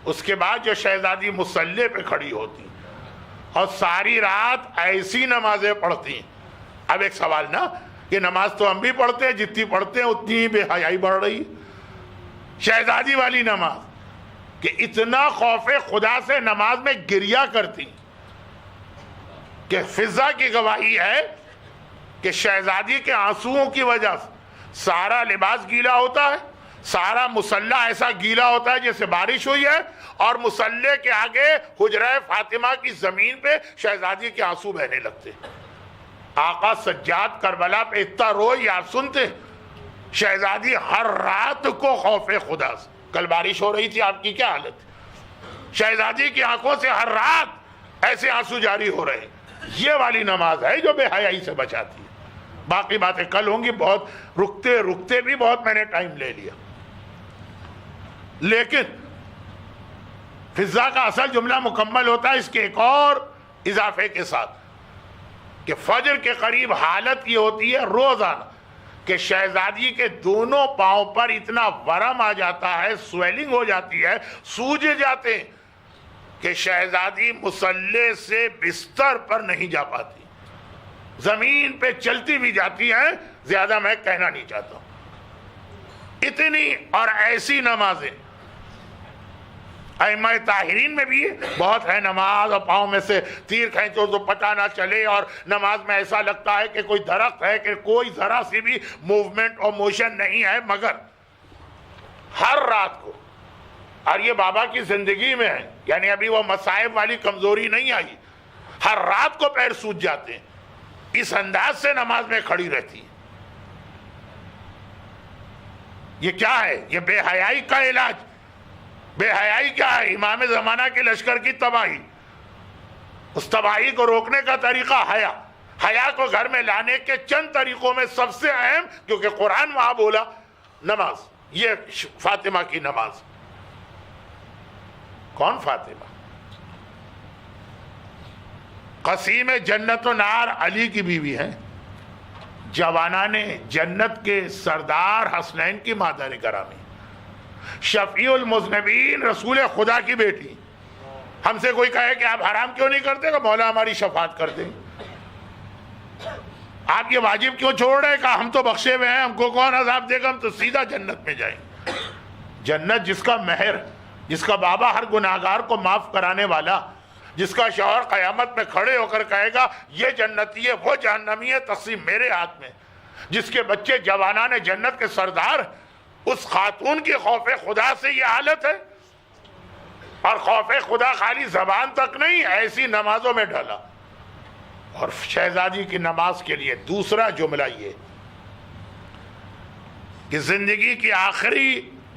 اس کے بعد جو شہزادی مصلی پہ کھڑی ہوتی اور ساری رات ایسی نمازیں پڑھتی. اب ایک سوال نا کہ نماز تو ہم بھی پڑھتے ہیں، جتنی پڑھتے ہیں اتنی ہی بے حیائی بڑھ رہی. شہزادی والی نماز کہ اتنا خوف خدا سے نماز میں گریہ کرتی کہ فضہ کی گواہی ہے کہ شہزادی کے آنسوؤں کی وجہ سے سارا لباس گیلا ہوتا ہے، سارا مصلی ایسا گیلا ہوتا ہے جیسے بارش ہوئی ہے، اور مصلی کے آگے حجرہ فاطمہ کی زمین پہ شہزادی کے آنسو بہنے لگتے. آقا سجاد کربلا پہ اتنا روئے آپ سنتے. شہزادی ہر رات کو خوف خدا سے. کل بارش ہو رہی تھی، آپ کی کیا حالت تھی؟ شہزادی کی آنکھوں سے ہر رات ایسے آنسو جاری ہو رہے. یہ والی نماز ہے جو بے حیائی سے بچاتی ہے. باقی باتیں کل ہوں گی، بہت رکتے رکتے بھی بہت میں نے ٹائم لے لیا. لیکن فضہ کا اصل جملہ مکمل ہوتا ہے اس کے ایک اور اضافے کے ساتھ کہ فجر کے قریب حالت یہ ہوتی ہے روزانہ کہ شہزادی کے دونوں پاؤں پر اتنا ورم آ جاتا ہے، سویلنگ ہو جاتی ہے، سوج جاتے ہیں کہ شہزادی مصلی سے بستر پر نہیں جا پاتی. زمین پہ چلتی بھی جاتی ہیں، زیادہ میں کہنا نہیں چاہتا ہوں. اتنی اور ایسی نمازیں ائمہ طاہرین میں بھی بہت ہے. نماز اور پاؤں میں سے تیر کھینچو تو پتہ نہ چلے، اور نماز میں ایسا لگتا ہے کہ کوئی درخت ہے کہ کوئی ذرا سی بھی موومنٹ اور موشن نہیں ہے. مگر ہر رات کو، اور یہ بابا کی زندگی میں ہے، یعنی ابھی وہ مصائب والی کمزوری نہیں آئی، ہر رات کو پیر سوج جاتے ہیں، اس انداز سے نماز میں کھڑی رہتی ہے. یہ کیا ہے؟ یہ بے حیائی کا علاج۔ بے حیائی کیا ہے؟ امام زمانہ کے لشکر کی تباہی۔ اس تباہی کو روکنے کا طریقہ حیا۔ حیا کو گھر میں لانے کے چند طریقوں میں سب سے اہم، کیونکہ قرآن وہاں بولا، نماز۔ یہ فاطمہ کی نماز۔ کون فاطمہ؟ قسیم جنت و نار علی کی بیوی ہے، جوانان جنت کے سردار حسنین کی مادر گرامی، شفیع المذنبین رسول خدا کی بیٹی۔ ہم سے کوئی کہے کہ آپ حرام کیوں نہیں کرتے؟ کہ مولا ہماری شفاعت کر دیں۔ آپ یہ واجب کیوں چھوڑ رہے؟ کہ ہم تو بخشے ہوئے ہیں، ہم کو کون عذاب دے گا، ہم تو سیدھا جنت میں جائیں گے۔ جنت جس کا مہر، جس کا بابا ہر گناہگار کو معاف کرانے والا، جس کا شوہر قیامت میں کھڑے ہو کر کہے گا یہ جنتی ہے وہ جہنمی ہے، تقسیم میرے ہاتھ میں، جس کے بچے جوانان جنت کے سردار، اس خاتون کی خوف خدا سے یہ حالت ہے۔ اور خوف خدا خالی زبان تک نہیں، ایسی نمازوں میں ڈھلا۔ اور شہزادی کی نماز کے لیے دوسرا جملہ یہ کہ زندگی کی آخری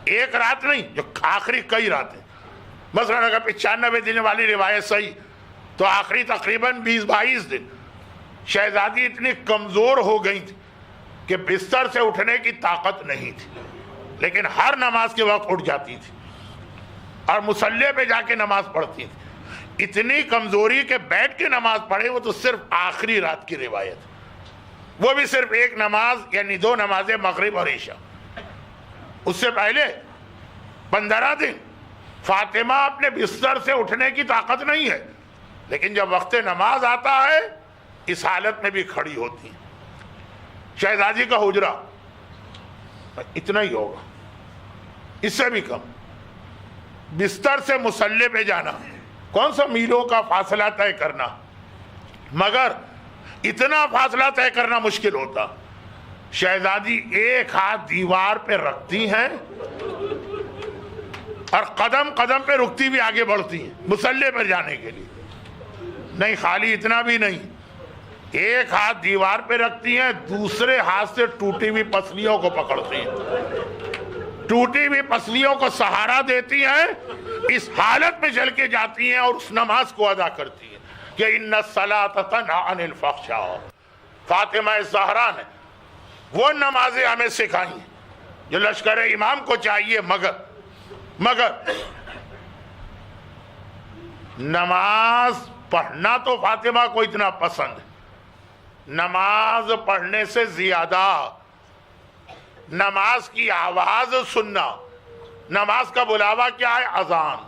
ایک رات نہیں، جو آخری کئی راتیں، مثلا اگر 95 دن والی روایت صحیح تو آخری تقریباً 20-22 دن شہزادی اتنی کمزور ہو گئی تھی کہ بستر سے اٹھنے کی طاقت نہیں تھی، لیکن ہر نماز کے وقت اٹھ جاتی تھی اور مصلی پہ جا کے نماز پڑھتی تھی۔ اتنی کمزوری کہ بیٹھ کے نماز پڑھے، وہ تو صرف آخری رات کی روایت، وہ بھی صرف ایک نماز یعنی 2 نمازیں مغرب اور عشاء۔ اس سے پہلے 15 دن فاطمہ اپنے بستر سے اٹھنے کی طاقت نہیں ہے، لیکن جب وقت نماز آتا ہے اس حالت میں بھی کھڑی ہوتی ہیں۔ شہزادی کا حجرہ اتنا ہی ہوگا، اس سے بھی کم۔ بستر سے مصلی پہ جانا، کون سا میلوں کا فاصلہ طے کرنا، مگر اتنا فاصلہ طے کرنا مشکل ہوتا۔ شہزادی ایک ہاتھ دیوار پہ رکھتی ہیں اور قدم قدم پہ رکتی بھی آگے بڑھتی ہیں مصلی پر جانے کے لیے۔ نہیں، خالی اتنا بھی نہیں، ایک ہاتھ دیوار پہ رکھتی ہیں، دوسرے ہاتھ سے ٹوٹی ہوئی پسلیوں کو پکڑتی ہیں، ٹوٹی ہوئی پسلیوں کو سہارا دیتی ہیں، اس حالت میں چل کے جاتی ہیں اور اس نماز کو ادا کرتی ہیں کہ ان الصلاۃ تنہی عن الفحشاء۔ فاطمہ زہرا نے وہ نمازیں ہمیں سکھائی ہیں جو لشکر امام کو چاہیے، مگر نماز پڑھنا تو فاطمہ کو اتنا پسند ہے، نماز پڑھنے سے زیادہ نماز کی آواز سننا، نماز کا بلاوا کیا ہے؟ اذان۔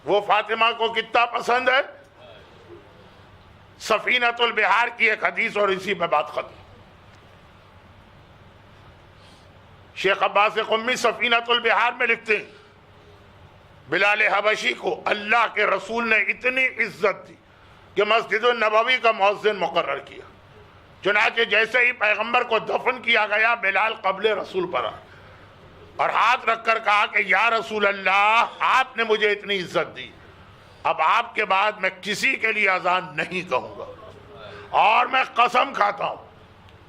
وہ فاطمہ کو کتنا پسند ہے؟ سفینۃ البحار کی ایک حدیث، اور اسی پہ بات ختم۔ شیخ عباس قمی سفینۃ البحار میں لکھتے ہیں بلال حبشی کو اللہ کے رسول نے اتنی عزت دی کہ مسجد النبوی کا مؤذن مقرر کیا، چنانچہ جیسے ہی پیغمبر کو دفن کیا گیا بلال قبل رسول پر آئے اور ہاتھ رکھ کر کہا کہ یا رسول اللہ، آپ نے مجھے اتنی عزت دی، اب آپ کے بعد میں کسی کے لیے اذان نہیں کہوں گا، اور میں قسم کھاتا ہوں۔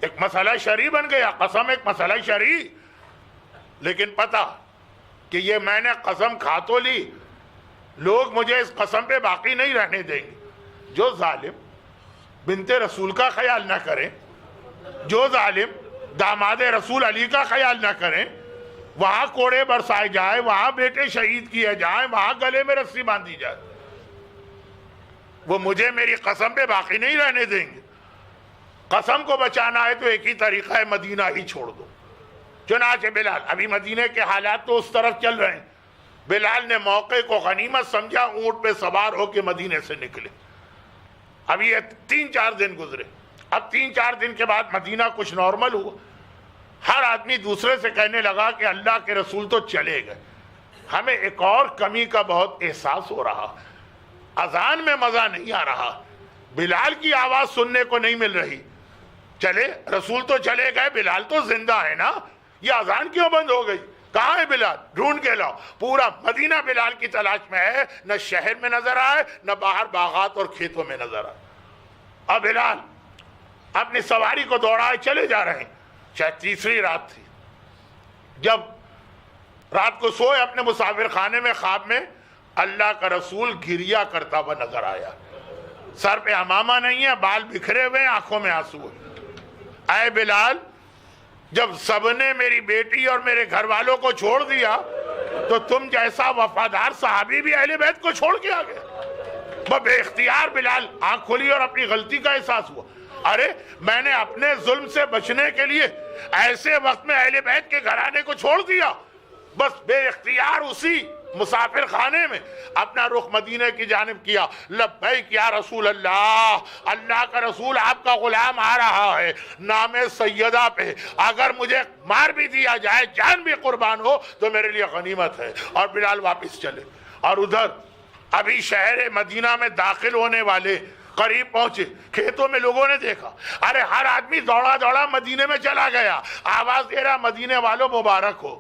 ایک مسئلہ شرعی بن گیا، قسم ایک مسئلہ شرعی، لیکن پتہ کہ یہ میں نے قسم کھا تو لی، لوگ مجھے اس قسم پہ باقی نہیں رہنے دیں گے۔ جو ظالم بنت رسول کا خیال نہ کریں، جو ظالم داماد رسول علی کا خیال نہ کریں، وہاں کوڑے برسائے جائے، وہاں بیٹے شہید کیے جائیں، وہاں گلے میں رسی باندھی جائے، وہ مجھے میری قسم پہ باقی نہیں رہنے دیں گے۔ قسم کو بچانا ہے تو ایک ہی طریقہ ہے، مدینہ ہی چھوڑ دو۔ چنانچہ بلال، ابھی مدینہ کے حالات تو اس طرف چل رہے ہیں، بلال نے موقع کو غنیمت سمجھا، اونٹ پہ سوار ہو کے مدینے سے نکلے۔ اب یہ 3-4 دن گزرے، اب 3-4 دن کے بعد مدینہ کچھ نارمل ہوا، ہر آدمی دوسرے سے کہنے لگا کہ اللہ کے رسول تو چلے گئے، ہمیں ایک اور کمی کا بہت احساس ہو رہا، اذان میں مزہ نہیں آ رہا، بلال کی آواز سننے کو نہیں مل رہی، چلے رسول تو چلے گئے، بلال تو زندہ ہے نا، یہ اذان کیوں بند ہو گئی؟ کہاں ہے بلال؟ ڈھونڈ کے لاؤ۔ پورا مدینہ بلال کی تلاش میں ہے، نہ شہر میں نظر آئے، نہ باہر باغات اور کھیتوں میں نظر آئے۔ اب بلال اپنی سواری کو دوڑائے چلے جا رہے ہیں، شاید تیسری رات تھی، جب رات کو سوئے اپنے مسافر خانے میں، خواب میں اللہ کا رسول گریا کرتا ہوا نظر آیا، سر پہ عمامہ نہیں ہے، بال بکھرے ہوئے، آنکھوں میں آنسو ہے۔ اے بلال، جب سب نے میری بیٹی اور میرے گھر والوں کو چھوڑ دیا تو تم جیسا وفادار صحابی بھی اہل بیت کو چھوڑ کے آ گیا۔ بے اختیار بلال آنکھ کھلی اور اپنی غلطی کا احساس ہوا، ارے میں نے اپنے ظلم سے بچنے کے لیے ایسے وقت میں اہل بیت کے گھرانے کو چھوڑ دیا۔ بس بے اختیار اسی مسافر خانے میں اپنا رخ مدینہ کی جانب کیا۔ لبیک یا رسول اللہ، اللہ کا رسول آپ کا غلام آ رہا ہے نام سیدہ پہ، اگر مجھے مار بھی دیا جائے، جان بھی قربان ہو تو میرے لیے غنیمت ہے۔ اور بلال واپس چلے، اور ادھر ابھی شہر مدینہ میں داخل ہونے والے قریب پہنچے، کھیتوں میں لوگوں نے دیکھا، ارے ہر آدمی دوڑا دوڑا مدینے میں چلا گیا، آواز دے رہا مدینے والوں مبارک ہو،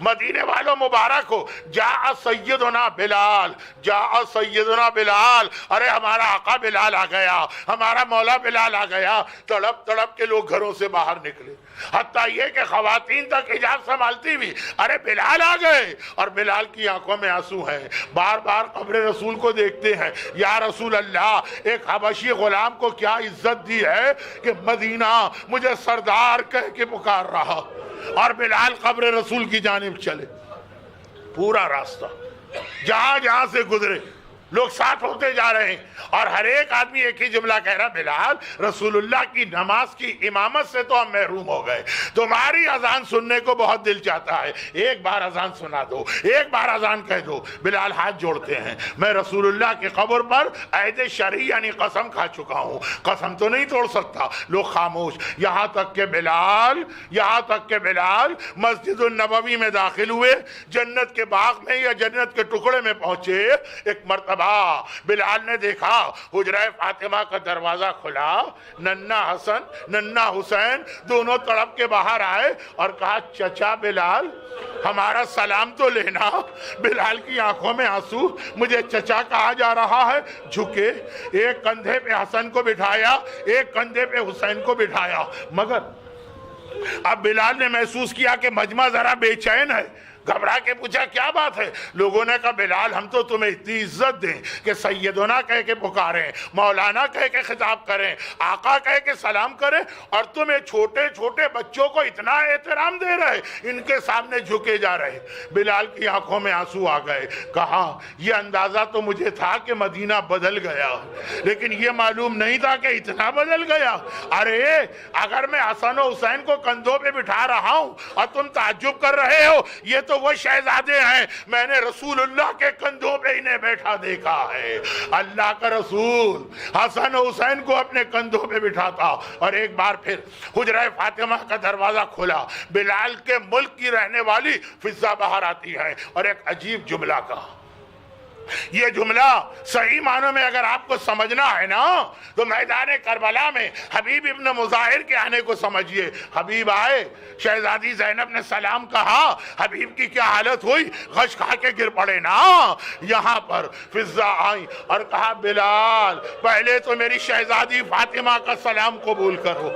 مدینے والوں مبارک ہو، جاء سیدنا بلال، جاء سیدنا بلال، ارے ہمارا آقا بلال آ گیا، ہمارا مولا بلال آ گیا۔ تڑپ تڑپ کے لوگ گھروں سے باہر نکلے، حتیٰ یہ کہ خواتین تک حجاب سنبھالتی ہوئی، ارے بلال آ گئے، اور بلال کی آنکھوں میں آنسو ہیں، بار بار قبر رسول کو دیکھتے ہیں، یا رسول اللہ، ایک حبشی غلام کو کیا عزت دی ہے کہ مدینہ مجھے سردار کہہ کے پکار رہا۔ اور بلال قبر رسول کی جانب چلے، پورا راستہ جہاں جہاں سے گزرے لوگ ساتھ ہوتے جا رہے ہیں، اور ہر ایک آدمی ایک ہی جملہ کہہ رہا، بلال، رسول اللہ کی نماز کی امامت سے تو ہم محروم ہو گئے، تمہاری اذان سننے کو بہت دل چاہتا ہے، ایک بار اذان سنا دو، ایک بار اذان کہہ دو۔ بلال ہاتھ جوڑتے ہیں، میں رسول اللہ کی قبر پر عہد شرعی یعنی قسم کھا چکا ہوں، قسم تو نہیں توڑ سکتا۔ لوگ خاموش، یہاں تک کہ بلال مسجد النبوی میں داخل ہوئے، جنت کے باغ میں یا جنت کے ٹکڑے میں پہنچے۔ ایک مرتبہ بلال نے دیکھا حجرہ فاطمہ کا دروازہ کھلا، ننھا حسن ننھا حسین دونوں تڑپ کے باہر آئے اور کہا، چچا بلال، ہمارا سلام تو لینا۔ بلال کی آنکھوں میں آنسو، مجھے چچا کہا جا رہا ہے۔ جھکے، ایک کندھے پہ حسن کو بٹھایا، ایک کندھے پہ حسین کو بٹھایا، مگر اب بلال نے محسوس کیا کہ مجمع ذرا بے چین ہے، گھبرا کے پوچھا، کیا بات ہے؟ لوگوں نے کہا، بلال، ہم تو تمہیں اتنی عزت دیں کہ سیدنا کہہ کے پکاریں، مولانا کہہ کے خطاب کریں، آقا کہہ کے سلام کریں، اور تمہیں چھوٹے چھوٹے بچوں کو اتنا احترام دے رہے، ان کے سامنے جھکے جا رہے۔ بلال کی آنکھوں میں آنسو آ گئے، کہا، یہ اندازہ تو مجھے تھا کہ مدینہ بدل گیا، لیکن یہ معلوم نہیں تھا کہ اتنا بدل گیا۔ ارے اگر میں حسن و حسین کو کندھوں پہ بٹھا رہا ہوں اور تم تعجب کر رہے ہو، یہ تو وہ شہزادے ہیں، میں نے رسول اللہ کے کندھوں پہ انہیں بیٹھا دیکھا ہے۔ اللہ کا رسول حسن و حسین کو اپنے کندھوں پہ بٹھاتا، اور ایک بار پھر حجرہ فاطمہ کا دروازہ کھلا، بلال کے ملک کی رہنے والی فضا باہر آتی ہے، اور ایک عجیب جملہ کہا۔ یہ جملہ صحیح معنوں میں اگر آپ کو سمجھنا ہے نا تو میدان کربلا میں حبیب ابن مظاہر کے آنے کو سمجھیے۔ حبیب آئے، شہزادی زینب نے سلام کہا، حبیب کی کیا حالت ہوئی، غش کھا کے گر پڑے نا۔ یہاں پر فضا آئی اور کہا، بلال، پہلے تو میری شہزادی فاطمہ کا سلام قبول کرو،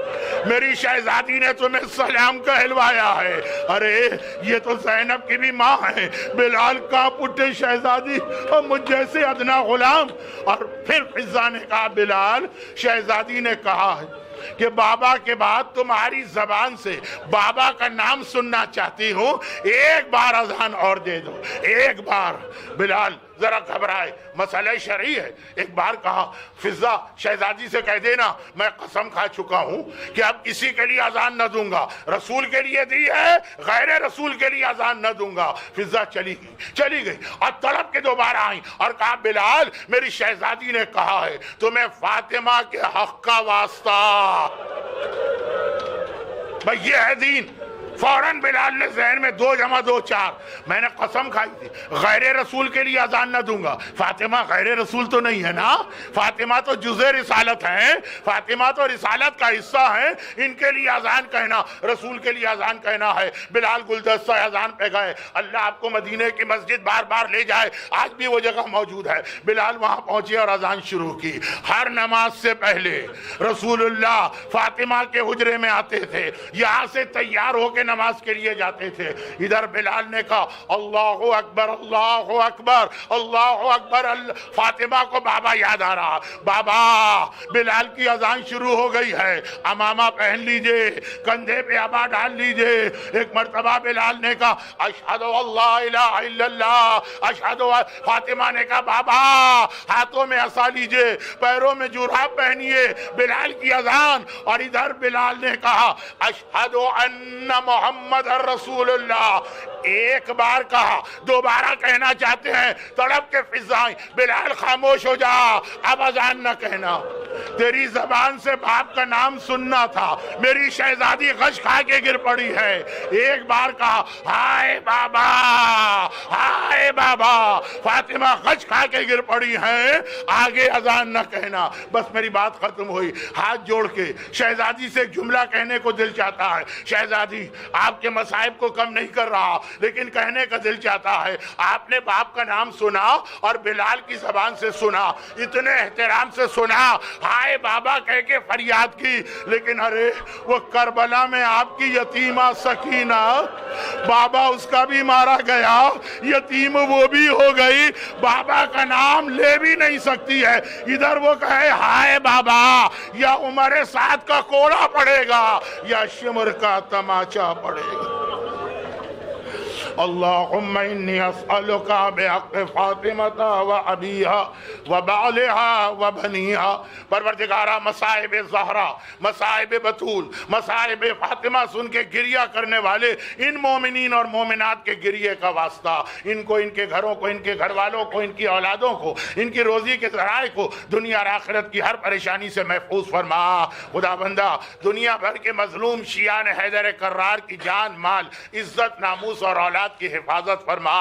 میری شہزادی نے تمہیں سلام کہلوایا ہے۔ ارے یہ تو زینب کی بھی ماں ہے۔ بلال کہاں اٹھے، شہزادی اور مجھ جیسے ادنا غلام۔ اور پھر فضا نے کہا، بلال، شہزادی نے کہا ہے کہ بابا کے بعد تمہاری زبان سے بابا کا نام سننا چاہتی ہوں، ایک بار اذان اور دے دو، ایک بار۔ بلال ذرا گھبرائے، مسئلہ شرعی ہے، ایک بار کہا، فضا شہزادی سے کہہ دینا میں قسم کھا چکا ہوں کہ اب کسی کے لیے اذان نہ دوں گا، رسول کے لیے دی ہے، غیر رسول کے لیے اذان نہ دوں گا۔ فضا چلی گئی اور تڑپ کے دوبارہ آئیں اور کہا، بلال، میری شہزادی نے کہا ہے تمہیں فاطمہ کے حق کا واسطہ۔ بھئی یہ ہے دین۔ فوراً بلال نے ذہن میں 2 + 2 4، میں نے قسم کھائی تھی غیر رسول کے لیے اذان نہ دوں گا۔ فاطمہ غیر رسول تو نہیں ہے نا، فاطمہ تو جزء رسالت ہیں، فاطمہ تو رسالت کا حصہ ہیں، ان کے لیے اذان کہنا، رسول کے لیے اذان کہنا ہے۔ بلال گلدستہ اذان پہ گئے، اللہ آپ کو مدینے کی مسجد بار بار لے جائے، آج بھی وہ جگہ موجود ہے۔ بلال وہاں پہنچے اور اذان شروع کی۔ ہر نماز سے پہلے رسول اللہ فاطمہ کے حجرے میں آتے تھے، یہاں سے تیار ہو کے نماز کے لیے جاتے تھے، ادھر بلال نے کہا اللہ اکبر اللہ اکبر اللہ اکبر، فاطمہ کو بابا یاد آ رہا، بابا بلال کی اذان شروع ہو گئی ہے، امامہ پہن لیجئے، کندھے پہ عبا ڈال لیجئے۔ ایک مرتبہ بلال نے کہا اشہد اللہ الہ الا اللہ اشہد، فاطمہ نے کہا بابا ہاتھوں میں عصا لیجئے، پیروں میں جراب پہنیے، بلال کی اذان، اور ادھر بلال نے کہا اشہد ان محمد رسول اللہ۔ ایک بار کہا، دوبارہ کہنا چاہتے ہیں، تڑپ کے فضائیں، بلال خاموش ہو جا، اب اذان نہ کہنا، تیری زبان سے باپ کا نام سننا تھا، میری شہزادی غش کھا کے گر پڑی ہے۔ ایک بار کہا ہائے بابا ہائے بابا، فاطمہ غش کھا کے گر پڑی ہیں، آگے اذان نہ کہنا۔ بس میری بات ختم ہوئی، ہاتھ جوڑ کے شہزادی سے ایک جملہ کہنے کو دل چاہتا ہے، شہزادی آپ کے مصائب کو کم نہیں کر رہا، لیکن کہنے کا دل چاہتا ہے، آپ نے باپ کا نام سنا اور بلال کی زبان سے سنا، اتنے احترام سے سنا، ہائے بابا کہہ کے فریاد کی، لیکن ارے وہ کربلا میں آپ کی یتیمہ سکینہ، بابا اس کا بھی مارا گیا، یتیم وہ بھی ہو گئی، بابا کا نام لے بھی نہیں سکتی ہے، ادھر وہ کہے ہائے بابا، یا عمر سعد کا کوڑا پڑے گا یا شمر کا تماچا پڑے گا۔ اللہم انی اسألک بحق فاطمہ و ابیہا و بعلہا و بنیہا، پروردگارہ مصائب زہرا، مصائب بطول، مصائب فاطمہ سن کے گریہ کرنے والے ان مومنین اور مومنات کے گریہ کا واسطہ، ان کو، ان کے گھروں کو، ان کے گھر والوں کو، ان کی اولادوں کو، ان کی روزی کے ذرائع کو دنیا اور آخرت کی ہر پریشانی سے محفوظ فرما۔ خدا بندہ دنیا بھر کے مظلوم شیعان حیدر کرار کی جان، مال، عزت، ناموس اور اولاد کی حفاظت فرما۔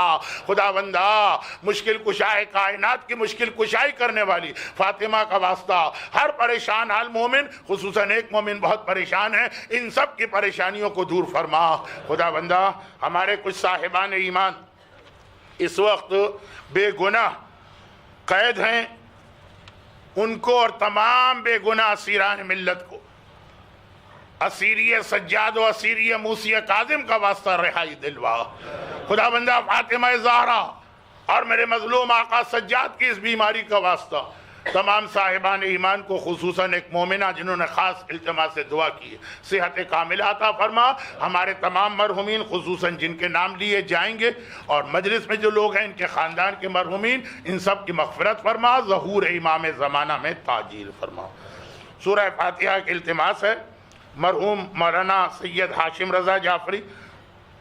خدا بندہ مشکل کشائے کائنات کی مشکل کشائی کرنے والی فاطمہ کا واسطہ ہر پریشان حال مومن، خصوصاً ایک مومن بہت پریشان ہے، ان سب کی پریشانیوں کو دور فرما۔ خدا بندہ ہمارے کچھ صاحبان ایمان اس وقت بے گناہ قید ہیں، ان کو اور تمام بے گناہ اسیران ملت کو اسیری سجاد و اسیری موسی کاظم کا واسطہ رہائی دلوا۔ خدا بندہ فاطمہ زہرا اور میرے مظلوم آقا سجاد کی اس بیماری کا واسطہ تمام صاحبان ایمان کو، خصوصاً ایک مومنہ جنہوں نے خاص التماس سے دعا کی، صحت کاملہ عطا فرما۔ ہمارے تمام مرحومین خصوصاً جن کے نام لیے جائیں گے اور مجلس میں جو لوگ ہیں ان کے خاندان کے مرحومین، ان سب کی مغفرت فرما، ظہور امام زمانہ میں تعجیل فرما۔ سورہ فاتحہ کے التماس ہے مرحوم مولانا سید ہاشم رضا جعفری،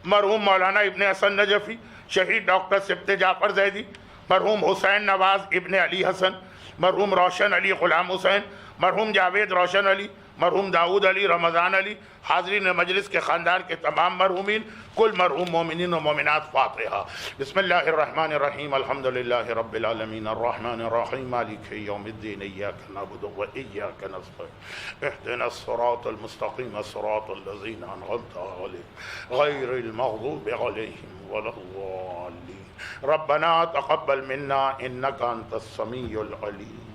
مرحوم مولانا ابن حسن نجفی، شہید ڈاکٹر سبت جعفر زیدی، مرحوم حسین نواز ابن علی حسن، مرحوم روشن علی غلام حسین، مرحوم جاوید روشن علی، مرحوم داؤد علی رمضان علی، حاضرین مجلس کے خاندان کے تمام مرحومین، کل مرحوم مومنین و مومنات۔ فاتحہ۔ بسم اللہ الرحمن الرحیم، الحمدللہ رب العالمین، الرحمن الرحیم، مالک یوم الدین، ایاک نعبد و ایاک نستعین، اہدنا الصراط المستقیم، صراط الذین انعمت علیہم غیر المغضوب علیہم ولا الضالین۔ ربنا تقبل منا انک انت السمیع العلیم۔